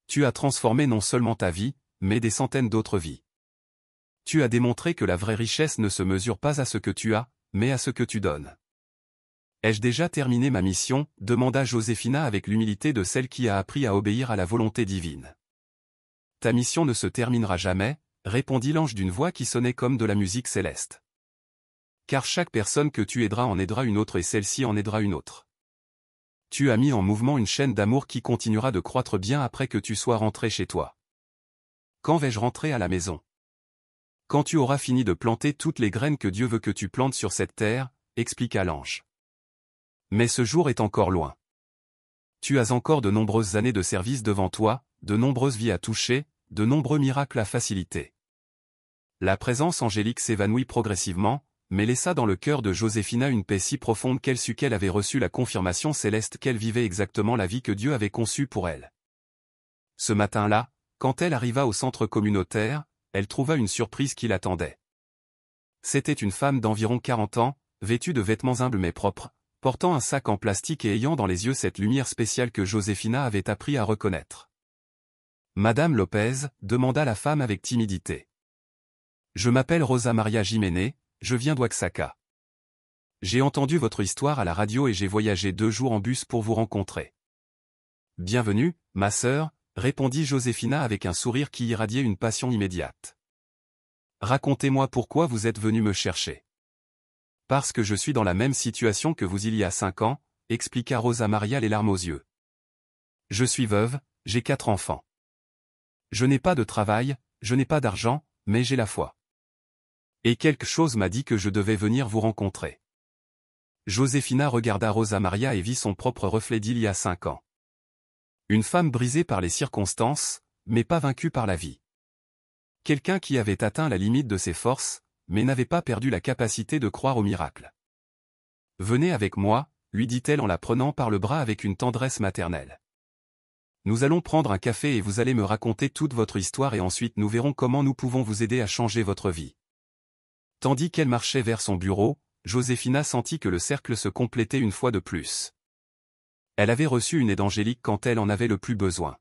Tu as transformé non seulement ta vie, mais des centaines d'autres vies. Tu as démontré que la vraie richesse ne se mesure pas à ce que tu as, mais à ce que tu donnes. » « Ai-je déjà terminé ma mission ?» demanda Josefina avec l'humilité de celle qui a appris à obéir à la volonté divine. « Ta mission ne se terminera jamais » répondit l'ange d'une voix qui sonnait comme de la musique céleste. « Car chaque personne que tu aideras en aidera une autre et celle-ci en aidera une autre. Tu as mis en mouvement une chaîne d'amour qui continuera de croître bien après que tu sois rentré chez toi. Quand vais-je rentrer à la maison ? Quand tu auras fini de planter toutes les graines que Dieu veut que tu plantes sur cette terre, expliqua l'ange. Mais ce jour est encore loin. Tu as encore de nombreuses années de service devant toi, de nombreuses vies à toucher, de nombreux miracles à faciliter. La présence angélique s'évanouit progressivement, mais laissa dans le cœur de Josefina une paix si profonde qu'elle sut qu'elle avait reçu la confirmation céleste qu'elle vivait exactement la vie que Dieu avait conçue pour elle. Ce matin-là, quand elle arriva au centre communautaire, elle trouva une surprise qui l'attendait. C'était une femme d'environ 40 ans, vêtue de vêtements humbles mais propres, portant un sac en plastique et ayant dans les yeux cette lumière spéciale que Josefina avait appris à reconnaître. « Madame López » demanda la femme avec timidité. « Je m'appelle Rosa Maria Jiménez, je viens d'Oaxaca. J'ai entendu votre histoire à la radio et j'ai voyagé 2 jours en bus pour vous rencontrer. »« Bienvenue, ma sœur » répondit Josefina avec un sourire qui irradiait une passion immédiate. « Racontez-moi pourquoi vous êtes venu me chercher. » « Parce que je suis dans la même situation que vous il y a 5 ans, » expliqua Rosa Maria les larmes aux yeux. Je suis veuve, j'ai 4 enfants. Je n'ai pas de travail, je n'ai pas d'argent, mais j'ai la foi. Et quelque chose m'a dit que je devais venir vous rencontrer. Josefina regarda Rosa Maria et vit son propre reflet d'il y a 5 ans. Une femme brisée par les circonstances, mais pas vaincue par la vie. Quelqu'un qui avait atteint la limite de ses forces, mais n'avait pas perdu la capacité de croire au miracle. « Venez avec moi », lui dit-elle en la prenant par le bras avec une tendresse maternelle. « Nous allons prendre un café et vous allez me raconter toute votre histoire et ensuite nous verrons comment nous pouvons vous aider à changer votre vie. » Tandis qu'elle marchait vers son bureau, Josefina sentit que le cercle se complétait une fois de plus. Elle avait reçu une aide angélique quand elle en avait le plus besoin.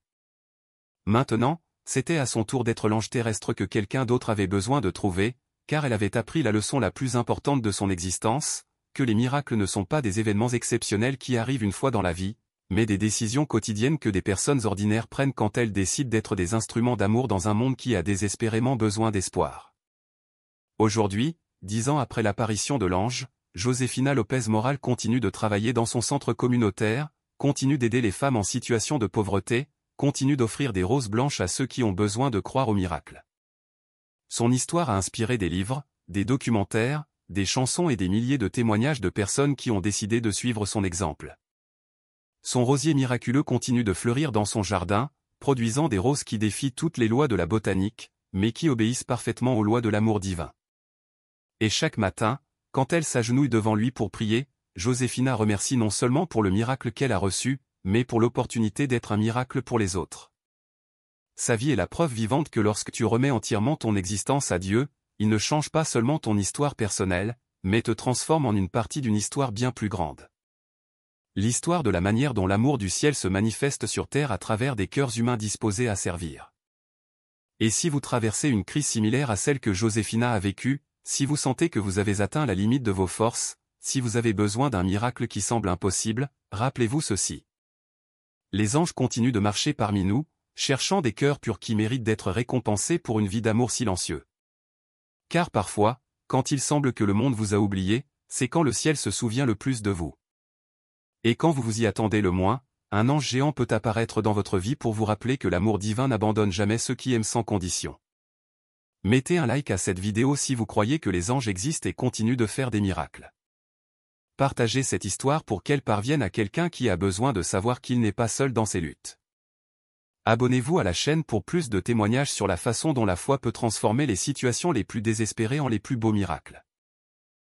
Maintenant, c'était à son tour d'être l'ange terrestre que quelqu'un d'autre avait besoin de trouver, car elle avait appris la leçon la plus importante de son existence, que les miracles ne sont pas des événements exceptionnels qui arrivent une fois dans la vie, mais des décisions quotidiennes que des personnes ordinaires prennent quand elles décident d'être des instruments d'amour dans un monde qui a désespérément besoin d'espoir. Aujourd'hui, 10 ans après l'apparition de l'ange, Josefina Lopez Moral continue de travailler dans son centre communautaire, continue d'aider les femmes en situation de pauvreté, continue d'offrir des roses blanches à ceux qui ont besoin de croire au miracle. Son histoire a inspiré des livres, des documentaires, des chansons et des milliers de témoignages de personnes qui ont décidé de suivre son exemple. Son rosier miraculeux continue de fleurir dans son jardin, produisant des roses qui défient toutes les lois de la botanique, mais qui obéissent parfaitement aux lois de l'amour divin. Et chaque matin, quand elle s'agenouille devant lui pour prier, Josefina remercie non seulement pour le miracle qu'elle a reçu, mais pour l'opportunité d'être un miracle pour les autres. Sa vie est la preuve vivante que lorsque tu remets entièrement ton existence à Dieu, il ne change pas seulement ton histoire personnelle, mais te transforme en une partie d'une histoire bien plus grande. L'histoire de la manière dont l'amour du ciel se manifeste sur terre à travers des cœurs humains disposés à servir. Et si vous traversez une crise similaire à celle que Josefina a vécue, si vous sentez que vous avez atteint la limite de vos forces, si vous avez besoin d'un miracle qui semble impossible, rappelez-vous ceci. Les anges continuent de marcher parmi nous, cherchant des cœurs purs qui méritent d'être récompensés pour une vie d'amour silencieux. Car parfois, quand il semble que le monde vous a oublié, c'est quand le ciel se souvient le plus de vous. Et quand vous vous y attendez le moins, un ange géant peut apparaître dans votre vie pour vous rappeler que l'amour divin n'abandonne jamais ceux qui aiment sans condition. Mettez un like à cette vidéo si vous croyez que les anges existent et continuent de faire des miracles. Partagez cette histoire pour qu'elle parvienne à quelqu'un qui a besoin de savoir qu'il n'est pas seul dans ses luttes. Abonnez-vous à la chaîne pour plus de témoignages sur la façon dont la foi peut transformer les situations les plus désespérées en les plus beaux miracles.